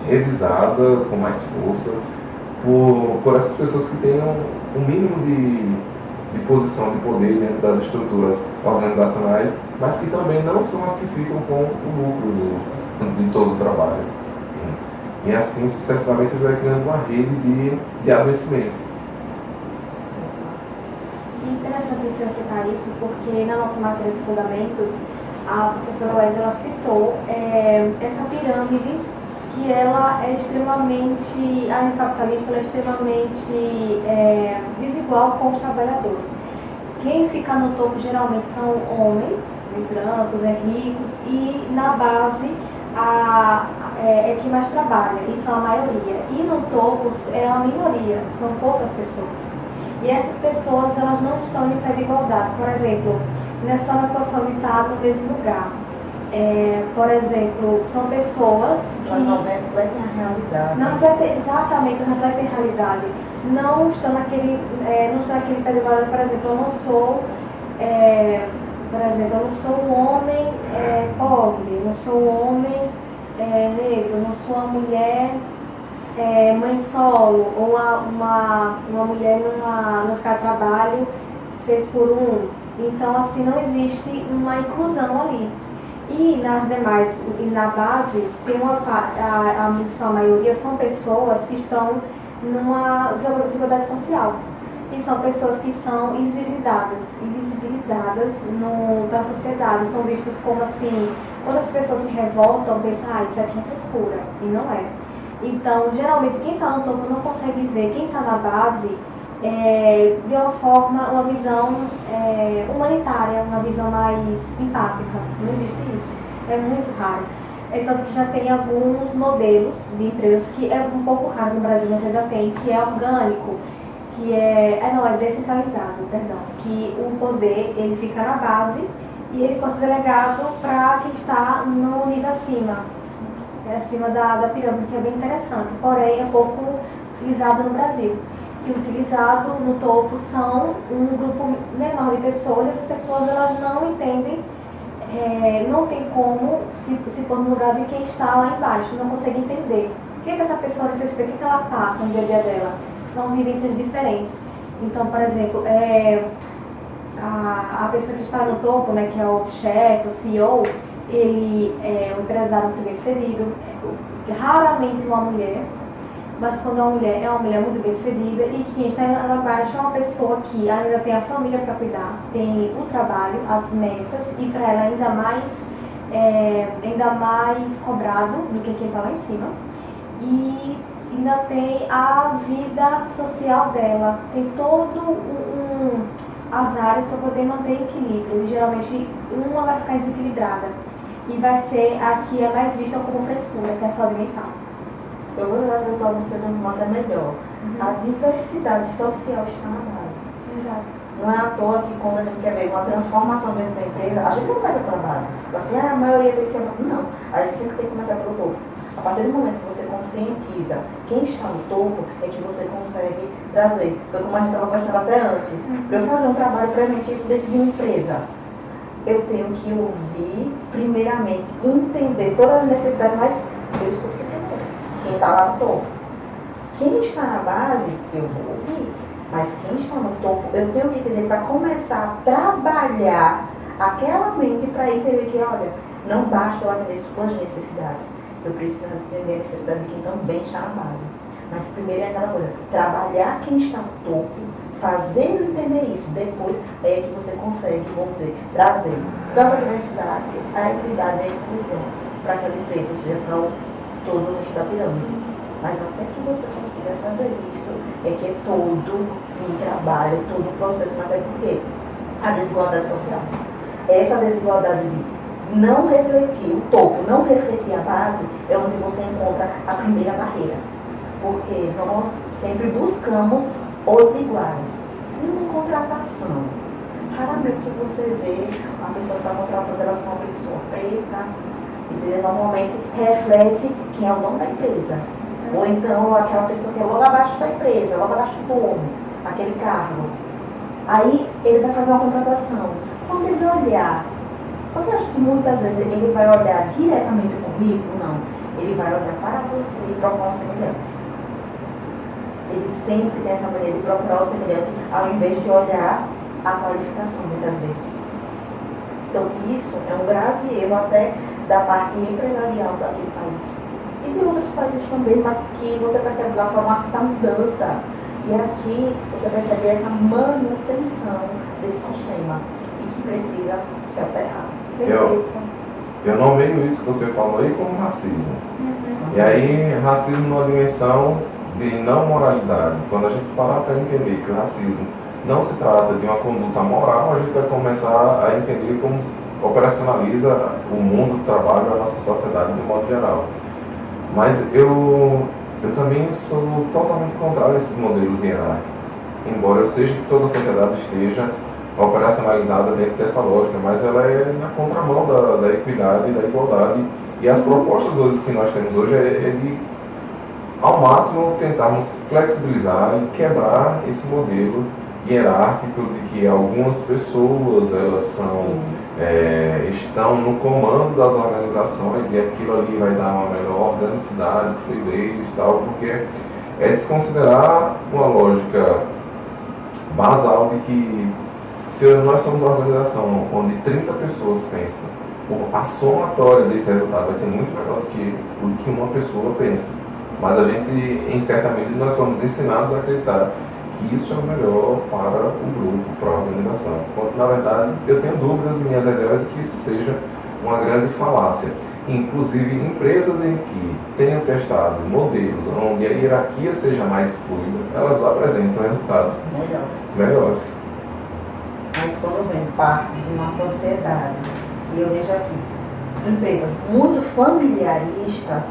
revisada com mais força por essas pessoas que tenham um mínimo de posição de poder dentro das estruturas organizacionais, mas que também não são as que ficam com o lucro de todo o trabalho. E assim, sucessivamente, a gente vai criando uma rede de adoecimento. É interessante o senhor citar isso, porque na nossa matéria de fundamentos, a professora Wesley ela citou essa pirâmide que ela é extremamente, a capitalista ela é extremamente desigual com os trabalhadores. Quem fica no topo geralmente são homens brancos, ricos, e na base é quem mais trabalha, e são a maioria. E no topo é a minoria, são poucas pessoas. E essas pessoas elas não estão em pé de igualdade. Por exemplo, não é só na situação de estar no mesmo lugar. Por exemplo, são pessoas que... Mas não refletem a realidade. Não refletem, exatamente, não refletem a realidade. Não estão naquele pé de igualdade. Por exemplo, eu não sou... eu não sou um homem pobre, eu não sou um homem negro, eu não sou uma mulher mãe solo, ou uma mulher numa escala de trabalho 6x1. Então, assim, não existe uma inclusão ali. E nas demais, e na base, tem a maioria são pessoas que estão numa desigualdade social. E são pessoas que são invisibilizadas pela sociedade, são vistas como assim, quando as pessoas se revoltam, pensam, isso aqui é frescura, e não é. Então, geralmente, quem está no topo não consegue ver quem está na base de uma forma, uma visão humanitária, uma visão mais empática. Não existe isso. É muito raro. Tanto que já tem alguns modelos de empresas que é um pouco raro no Brasil, mas ainda tem, que é orgânico, que é descentralizado, perdão, que o poder ele fica na base e ele pode ser delegado para quem está no nível acima da pirâmide, que é bem interessante, porém é pouco utilizado no Brasil. E utilizado no topo são um grupo menor de pessoas, e essas pessoas elas não entendem, não tem como se pôr no lugar de quem está lá embaixo, não consegue entender. O que essa pessoa necessita, o que ela passa no dia a dia dela? São vivências diferentes. Então, por exemplo, a pessoa que está no topo, né, que é o chefe, o CEO, ele é um empresário muito bem servido, raramente uma mulher, mas quando é uma mulher muito bem servida, e quem está lá abaixo é uma pessoa que ainda tem a família para cuidar, tem o trabalho, as metas, e para ela ainda mais cobrado do que quem está lá em cima. E ainda tem a vida social dela, tem todo as áreas para poder manter equilíbrio. E geralmente uma vai ficar desequilibrada e vai ser a que é mais vista como frescura, que é a saúde mental. Eu vou levar você de uma modo melhor. A diversidade social está na base. Exato. Não é à toa que quando a gente quer ver uma transformação dentro da empresa, a gente não começa pela base. Assim, a maioria tem que ser... Não, a gente sempre tem que começar pelo topo. A partir do momento que você conscientiza quem está no topo, é que você consegue trazer. Foi como a gente estava conversando até antes. Para eu fazer um trabalho preventivo dentro de uma empresa, eu tenho que ouvir, primeiramente, entender todas as necessidades, mas eu escuto primeiro. Quem está lá no topo. Quem está na base, eu vou ouvir. Mas quem está no topo, eu tenho que entender para começar a trabalhar aquela mente para entender que, olha, não basta eu atender suas necessidades. Eu preciso entender a necessidade de quem também está na base. Mas primeiro é aquela coisa, trabalhar quem está no topo, fazer ele entender isso. Depois é que você consegue, vamos dizer, trazer da diversidade, a equidade e a inclusão para aquela empresa, ou seja, para todo o resto da pirâmide. Mas até que você consiga fazer isso, é que é todo um trabalho, todo um processo. Mas é por quê? A desigualdade social. Essa desigualdade de não refletir o topo, não refletir a base, é onde você encontra a primeira barreira. Porque nós sempre buscamos os iguais. Em contratação, raramente você vê uma pessoa que está contratando ela ser uma pessoa preta, e normalmente reflete quem é o dono da empresa. Ou então aquela pessoa que é logo abaixo da empresa, logo abaixo do dono, aquele cargo. Aí ele vai fazer uma contratação. Quando ele olhar, você acha que muitas vezes ele vai olhar diretamente o currículo? Não. Ele vai olhar para você e procurar o semelhante. Ele sempre tem essa maneira de procurar o semelhante, ao invés de olhar a qualificação, muitas vezes. Então, isso é um grave erro até da parte empresarial daquele país. E de outros países também, mas que você percebe lá a forma da mudança. E aqui você percebe essa manutenção desse sistema e que precisa ser alterado. Eu nomeio isso que você falou aí como racismo. E aí, racismo numa dimensão de não moralidade. Quando a gente parar para entender que o racismo não se trata de uma conduta moral, a gente vai começar a entender como operacionaliza o mundo do trabalho, a nossa sociedade de modo geral. Mas eu também sou totalmente contrário a esses modelos hierárquicos, embora eu seja que toda a sociedade esteja operacionalizada dentro dessa lógica, mas ela é na contramão da equidade e da igualdade. E as propostas hoje que nós temos hoje é de, ao máximo, tentarmos flexibilizar e quebrar esse modelo hierárquico de que algumas pessoas elas estão no comando das organizações e aquilo ali vai dar uma melhor organicidade, fluidez e tal, porque é desconsiderar uma lógica basal de que se nós somos uma organização onde 30 pessoas pensam, a somatória desse resultado vai ser muito melhor do que uma pessoa pensa. Mas a gente, em certa medida, nós somos ensinados a acreditar que isso é o melhor para o grupo, para a organização. Enquanto, na verdade, eu tenho dúvidas e minhas reservas de que isso seja uma grande falácia. Inclusive, empresas em que tenham testado modelos onde a hierarquia seja mais fluida, elas apresentam resultados melhores. Mas quando vem parte de uma sociedade, e eu vejo aqui, empresas muito familiaristas,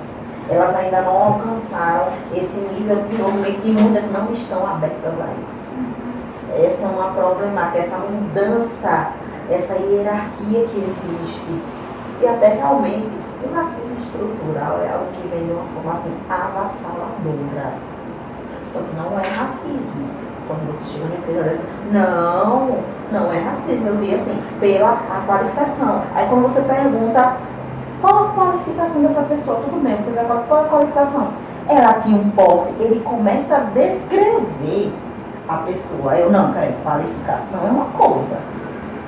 elas ainda não alcançaram esse nível de desenvolvimento e muitas não estão abertas a isso. Essa é uma problemática, essa mudança, essa hierarquia que existe. E até realmente, o racismo estrutural é algo que vem de uma forma assim avassaladora. Só que não é racismo. Quando você chega numa empresa dessa, não é racismo. Eu vi assim, pela qualificação. Aí quando você pergunta qual a qualificação dessa pessoa, tudo bem, você vai falar qual a qualificação? Ela tinha um porte, ele começa a descrever a pessoa. Eu não, peraí, qualificação é uma coisa.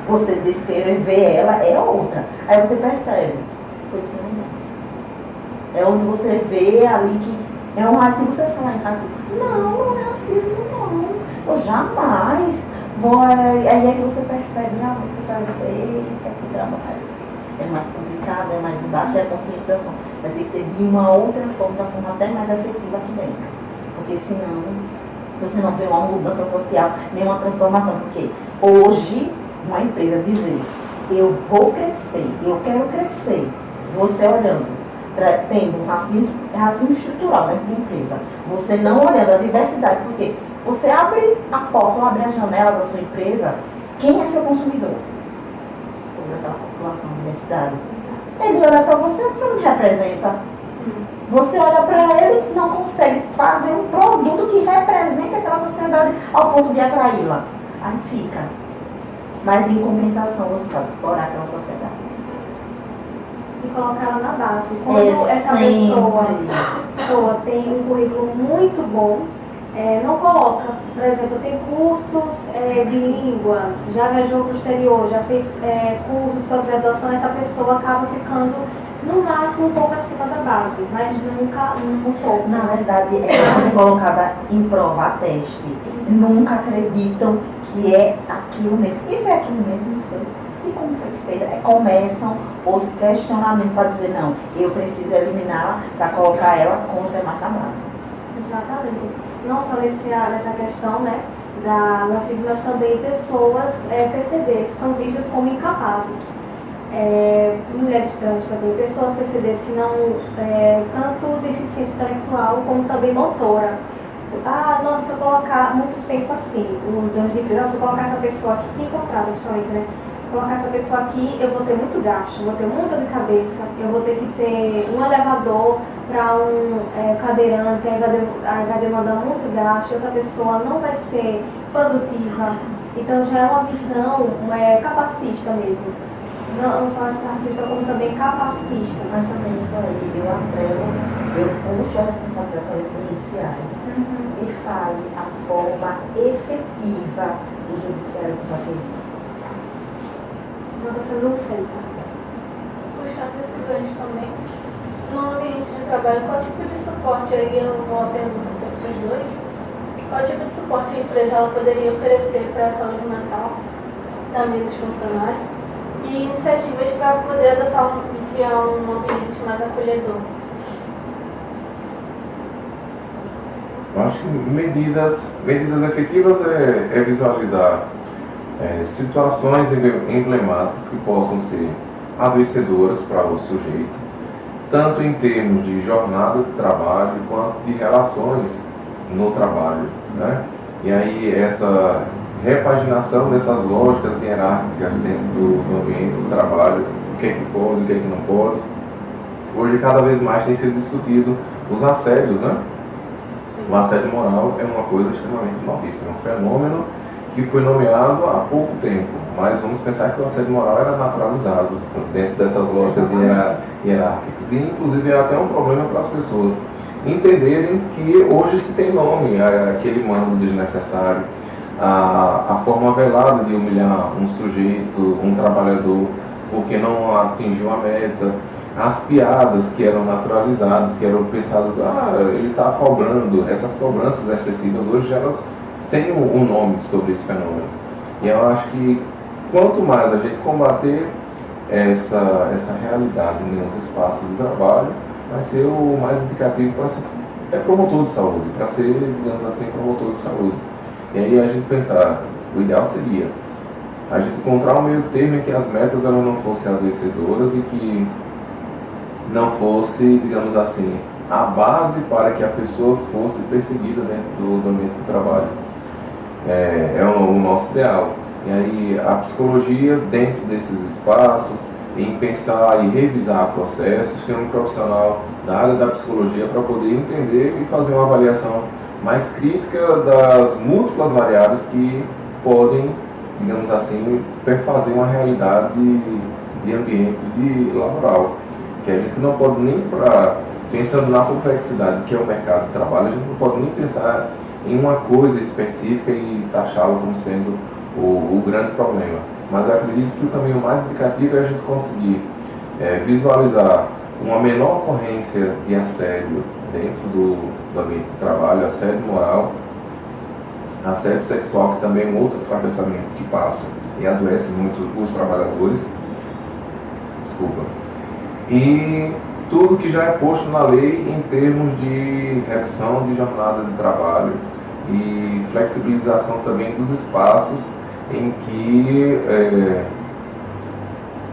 Você descrever ela é outra. Aí você percebe, foi discriminante. É onde você vê ali que é um racismo, você fala em racismo. Não é racismo, não. Eu jamais vou. Aí é que você percebe, realmente, você, eita, que trabalho. É mais complicado, é mais embaixo, é a conscientização. Vai ter que ser de uma outra forma, da forma até mais efetiva aqui dentro. Porque senão, você não vê uma mudança social, nem uma transformação. Porque hoje, uma empresa dizer, eu vou crescer, eu quero crescer, você olhando, tendo racismo estrutural dentro da empresa, você não olhando a diversidade, porque você abre a porta ou abre a janela da sua empresa, quem é seu consumidor? Toda aquela população da diversidade. Ele olha para você, você não representa. Você olha para ele e não consegue fazer um produto que represente aquela sociedade ao ponto de atraí-la. Aí fica. Mas em compensação você sabe explorar aquela sociedade. E colocar ela na base. Quando essa pessoa tem um currículo muito bom, não coloca, por exemplo, tem cursos de línguas, já viajou para o exterior, já fez cursos, pós-graduação, essa pessoa acaba ficando no máximo um pouco acima da base, mas nunca um pouco. Na verdade, é colocada em prova, a teste. Nunca acreditam que é aquilo mesmo. E foi aquilo mesmo, não foi? E como foi que fez? Começam os questionamentos para dizer, não, eu preciso eliminá-la para colocar ela com os demais da base. Exatamente. Não só nessa questão, né, da racismo, mas também pessoas PCDs são vistas como incapazes. Mulheres trans também, pessoas PCDs que não, tanto deficiência intelectual como também motora. Nossa, se eu colocar, muitos pensam assim, o dono de empresa, se eu colocar essa pessoa aqui, quem contrata principalmente, né? Colocar essa pessoa aqui, eu vou ter muito gasto, eu vou ter muita dor de cabeça, eu vou ter que ter um elevador para um cadeirante, aí vai demandar muito gasto, essa pessoa não vai ser produtiva. Então já é uma visão capacitista mesmo. Não só racista, como também capacitista. Mas também isso aí, eu puxo a responsabilidade para o judiciário e fale a forma efetiva o judiciário combater isso? Não está sendo feita. Puxando esse gancho também, no ambiente de trabalho, qual tipo de suporte, aí eu vou perguntar para os dois, qual tipo de suporte a empresa ela poderia oferecer para a saúde mental também dos funcionários e iniciativas para poder adotar e criar um ambiente mais acolhedor? Eu acho que medidas efetivas é visualizar situações emblemáticas que possam ser adoecedoras para o sujeito, tanto em termos de jornada de trabalho quanto de relações no trabalho, né? E aí essa repaginação dessas lógicas hierárquicas dentro do ambiente do trabalho, o que é que pode, o que é que não pode. Hoje cada vez mais tem sido discutido os assédios, né? O assédio moral é uma coisa extremamente novíssima, é um fenômeno que foi nomeado há pouco tempo, mas vamos pensar que o assédio moral era naturalizado dentro dessas lógicas hierárquicas, e inclusive é até um problema para as pessoas entenderem que hoje se tem nome aquele mando desnecessário, a forma velada de humilhar um sujeito, um trabalhador, porque não atingiu a meta, as piadas que eram naturalizadas, que eram pensadas, ele está cobrando, essas cobranças excessivas, hoje elas têm um nome sobre esse fenômeno. E eu acho que quanto mais a gente combater essa realidade nos espaços de trabalho, vai ser o mais indicativo para ser promotor de saúde, para ser, digamos assim, promotor de saúde. E aí a gente pensar, o ideal seria a gente encontrar um meio termo em que as metas elas não fossem adoecedoras e que não fosse, digamos assim, a base para que a pessoa fosse perseguida dentro do ambiente do trabalho. É o nosso ideal. E aí a psicologia, dentro desses espaços, em pensar e revisar processos, ter um profissional da área da psicologia para poder entender e fazer uma avaliação mais crítica das múltiplas variáveis que podem, digamos assim, perfazer uma realidade de ambiente laboral. Que a gente não pode nem, pensando na complexidade que é o mercado de trabalho, a gente não pode nem pensar em uma coisa específica e taxá-la como sendo o grande problema. Mas eu acredito que o caminho mais indicativo é a gente conseguir visualizar uma menor ocorrência de assédio dentro do ambiente de trabalho, assédio moral, assédio sexual, que também é um outro atravessamento que passa e adoece muito os trabalhadores. Desculpa. E tudo que já é posto na lei em termos de redução de jornada de trabalho e flexibilização também dos espaços em que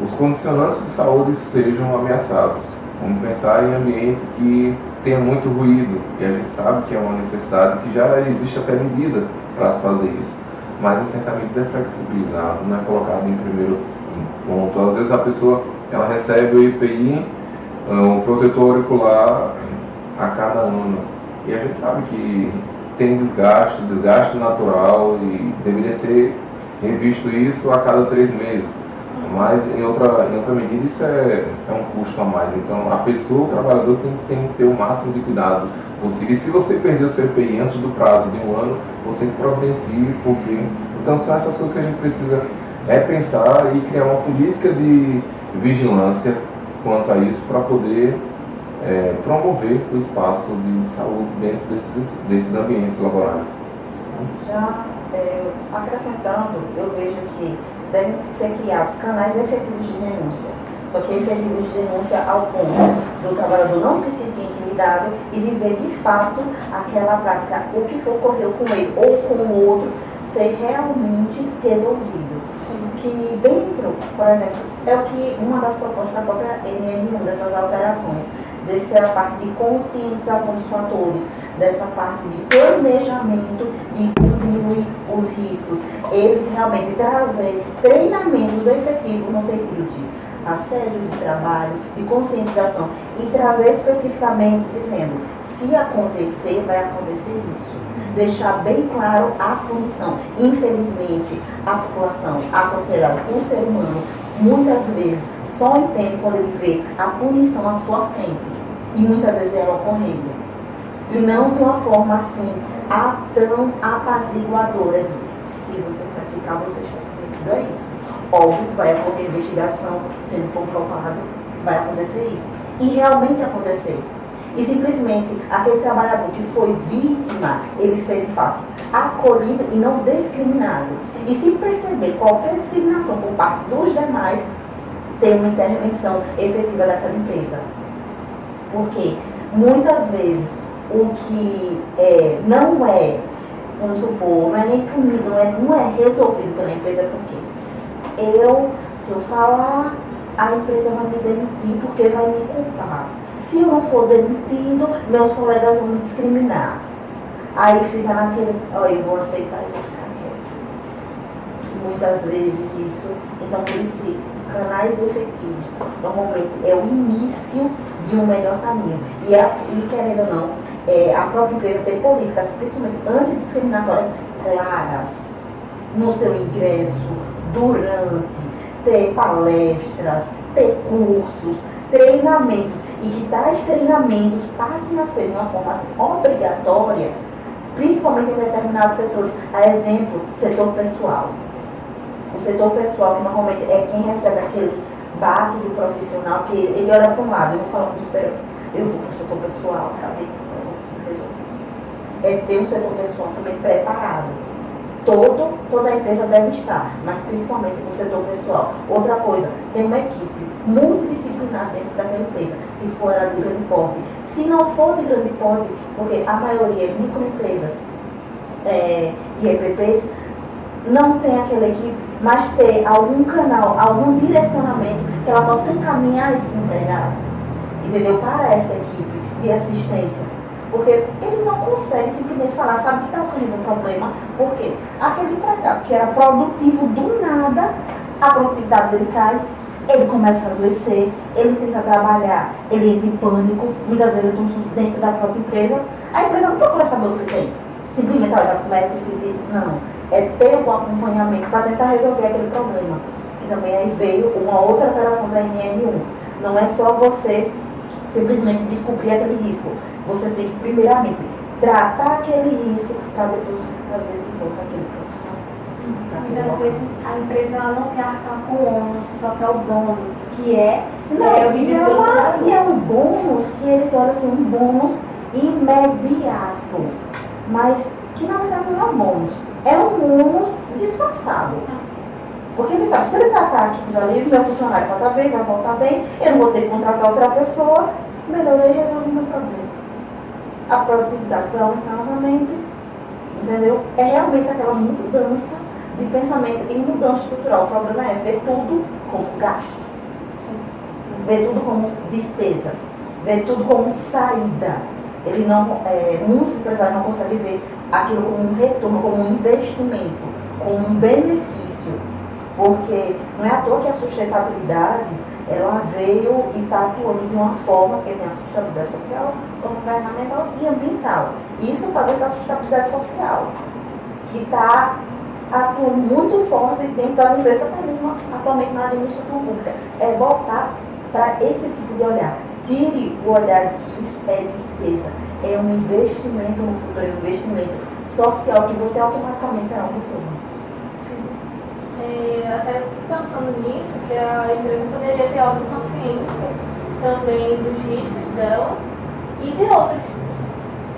os condicionantes de saúde sejam ameaçados. Vamos pensar em ambiente que tenha muito ruído, e a gente sabe que é uma necessidade que já existe até medida para se fazer isso, mas em certa medida é flexibilizado, não é colocado em primeiro ponto. Às vezes a pessoa ela recebe o IPI, um protetor auricular a cada ano, e a gente sabe que tem desgaste natural, e deveria ser revisto isso a cada 3 meses, mas em outra medida isso é um custo a mais. Então a pessoa, o trabalhador tem que ter o máximo de cuidado possível, e se você perder o seu IPI antes do prazo de 1 ano, você que providencie, porque então são essas coisas que a gente precisa repensar e criar uma política de vigilância quanto a isso para poder promover o espaço de saúde dentro desses ambientes laborais. Já acrescentando, eu vejo que devem ser criados canais efetivos de denúncia. Só que efetivos de denúncia ao ponto do trabalhador não se sentir intimidado e de ver de fato aquela prática, o que ocorreu com ele ou com o outro, ser realmente resolvido. Que dentro, por exemplo, é o que uma das propostas da própria NR1, dessas alterações, dessa parte de conscientização dos fatores, dessa parte de planejamento, de diminuir os riscos, ele realmente trazer treinamentos efetivos no sentido de assédio de trabalho, de conscientização, e trazer especificamente dizendo, se acontecer, vai acontecer isso. Deixar bem claro a punição. Infelizmente, a população, a sociedade, o ser humano, muitas vezes só entende quando ele vê a punição à sua frente. E muitas vezes ela ocorrendo. E não de uma forma assim, tão apaziguadora. Se se você praticar, você está submetido a isso. Óbvio que vai ocorrer investigação, sendo comprovado, vai acontecer isso. E realmente aconteceu. E simplesmente aquele trabalhador que foi vítima, ele ser de fato acolhido e não discriminado. E se perceber qualquer discriminação por parte dos demais, tem uma intervenção efetiva daquela empresa. Porque muitas vezes o que não é, vamos supor, não é nem punido, não é resolvido pela empresa, porque se eu falar, a empresa vai me demitir porque vai me culpar. Se eu não for demitido, meus colegas vão me discriminar. Aí fica naquele, olha, eu vou aceitar e vou ficar quieto. Muitas vezes isso, então por isso que canais efetivos normalmente é o início de um melhor caminho. E querendo ou não, a própria empresa tem políticas, principalmente antidiscriminatórias, claras no seu ingresso, durante, ter palestras, ter cursos, treinamentos, e que tais treinamentos passem a ser de uma forma assim, obrigatória, principalmente em determinados setores. A exemplo, setor pessoal. O setor pessoal, que normalmente é quem recebe aquele baque do profissional, que ele olha para um lado, eu vou falar com o superior, eu vou para o setor pessoal para ver como eu vou conseguir resolver. É ter um setor pessoal também preparado. Toda a empresa deve estar, mas principalmente no setor pessoal. Outra coisa, tem uma equipe multidisciplinar dentro daquela empresa, se for ela de grande porte. Se não for de grande porte, porque a maioria é microempresas e EPPs, não tem aquela equipe, mas ter algum canal, algum direcionamento que ela possa encaminhar esse empregado, entendeu? Para essa equipe de assistência. Porque ele não consegue simplesmente falar, sabe que está ocorrendo um problema, porque aquele empregado que era produtivo do nada, a produtividade dele cai, ele começa a adoecer, ele tenta trabalhar, ele entra em pânico, muitas vezes ele está dentro da própria empresa, a empresa não procura saber o que tem, simplesmente olha para o médico civil, não, é ter um acompanhamento para tentar resolver aquele problema. E também aí veio uma outra alteração da NR1, não é só você simplesmente descobrir aquele risco. Você tem que, primeiramente, tratar aquele risco para depois trazer de volta aquele profissional. Muitas vezes a empresa ela não quer arcar com o ônus, só quer o bônus, que é e é um bônus que eles olham assim, um bônus imediato. Mas que na verdade não é um bônus, é um bônus disfarçado. Porque ele sabe, se ele tratar aquilo ali, meu funcionário vai estar bem, vai voltar bem, eu não vou ter que contratar outra pessoa, melhor ele resolver o meu problema. A produtividade vai aumentar novamente, entendeu? É realmente aquela mudança de pensamento e mudança estrutural. O problema é ver tudo como gasto, ver tudo como despesa, ver tudo como saída. Ele não, muitos empresários não conseguem ver aquilo como um retorno, como um investimento, como um benefício, porque não é à toa que a sustentabilidade ela veio e está atuando de uma forma que tem a sustentabilidade social, governamental e ambiental. Isso está dentro da sustentabilidade social, que está atuando muito forte dentro das empresas, até mesmo atualmente na administração pública. É voltar para esse tipo de olhar. Tire o olhar de que isso é despesa, é um investimento no futuro, é um investimento social que você automaticamente terá um retorno. Até pensando nisso, que a empresa poderia ter autoconsciência também dos riscos dela e de outras,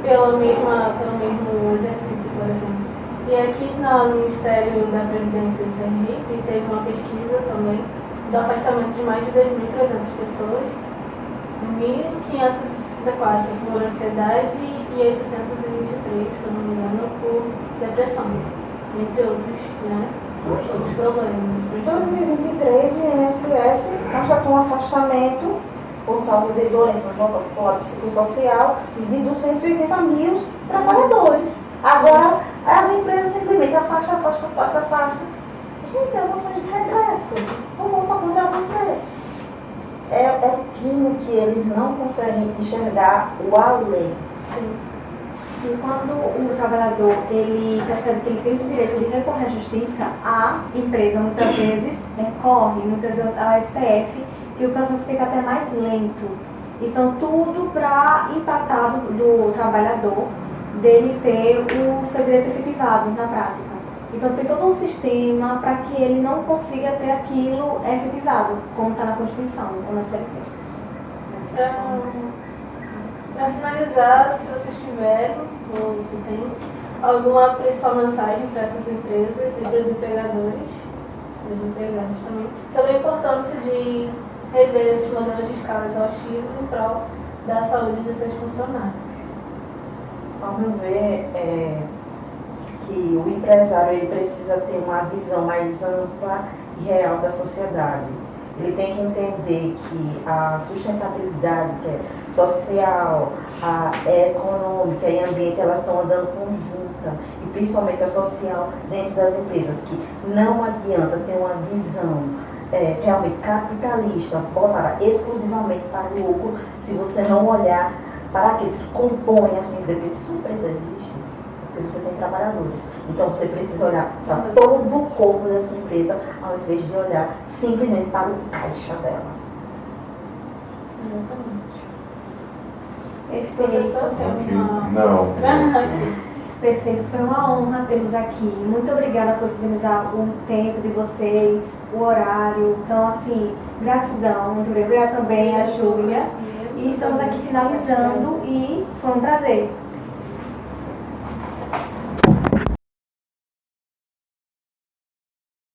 pelo mesmo exercício, por exemplo. E aqui no Ministério da Previdência de Sergipe teve uma pesquisa também do afastamento de mais de 2.300 pessoas, 1.564 por ansiedade e 823, se não me engano, por depressão, entre outros, né? Outros problemas. Em 2023, o INSS constatou um afastamento por causa de doenças voltadas para o lado psicossocial de 280 mil trabalhadores. Agora, as empresas simplesmente afastam. Gente, as ações de regresso. Vamos contra você. É o time que eles não conseguem enxergar o além. Sim. E quando o trabalhador ele percebe que ele tem esse direito de recorrer à justiça, a empresa muitas vezes recorre, muitas vezes ao STF, e o processo fica até mais lento. Então, tudo para empatar do trabalhador, dele ter o seu direito efetivado na prática. Então tem todo um sistema para que ele não consiga ter aquilo efetivado, como está na Constituição ou na CLT. Para finalizar, se vocês tiverem, ou se tem, alguma principal mensagem para essas empresas e para os empregadores, os empregados também, sobre a importância de rever esses modelos de escala exaustivos em prol da saúde dos seus funcionários. Ao meu ver, que o empresário ele precisa ter uma visão mais ampla e real da sociedade. Ele tem que entender que a sustentabilidade, que é social, a econômica e ambiente, elas estão andando conjunta, e principalmente a social dentro das empresas, que não adianta ter uma visão realmente capitalista, voltada exclusivamente para o lucro, se você não olhar para aqueles que compõem a sua empresa. Se sua empresa existe, porque você tem trabalhadores. Então você precisa olhar para todo o corpo da sua empresa, ao invés de olhar simplesmente para o caixa dela. Perfeito. Ok. Não. Perfeito, foi uma honra tê-los aqui. Muito obrigada por disponibilizar o tempo de vocês, o horário. Então, assim, gratidão. Muito obrigada também a Júlia. E estamos aqui finalizando e foi um prazer.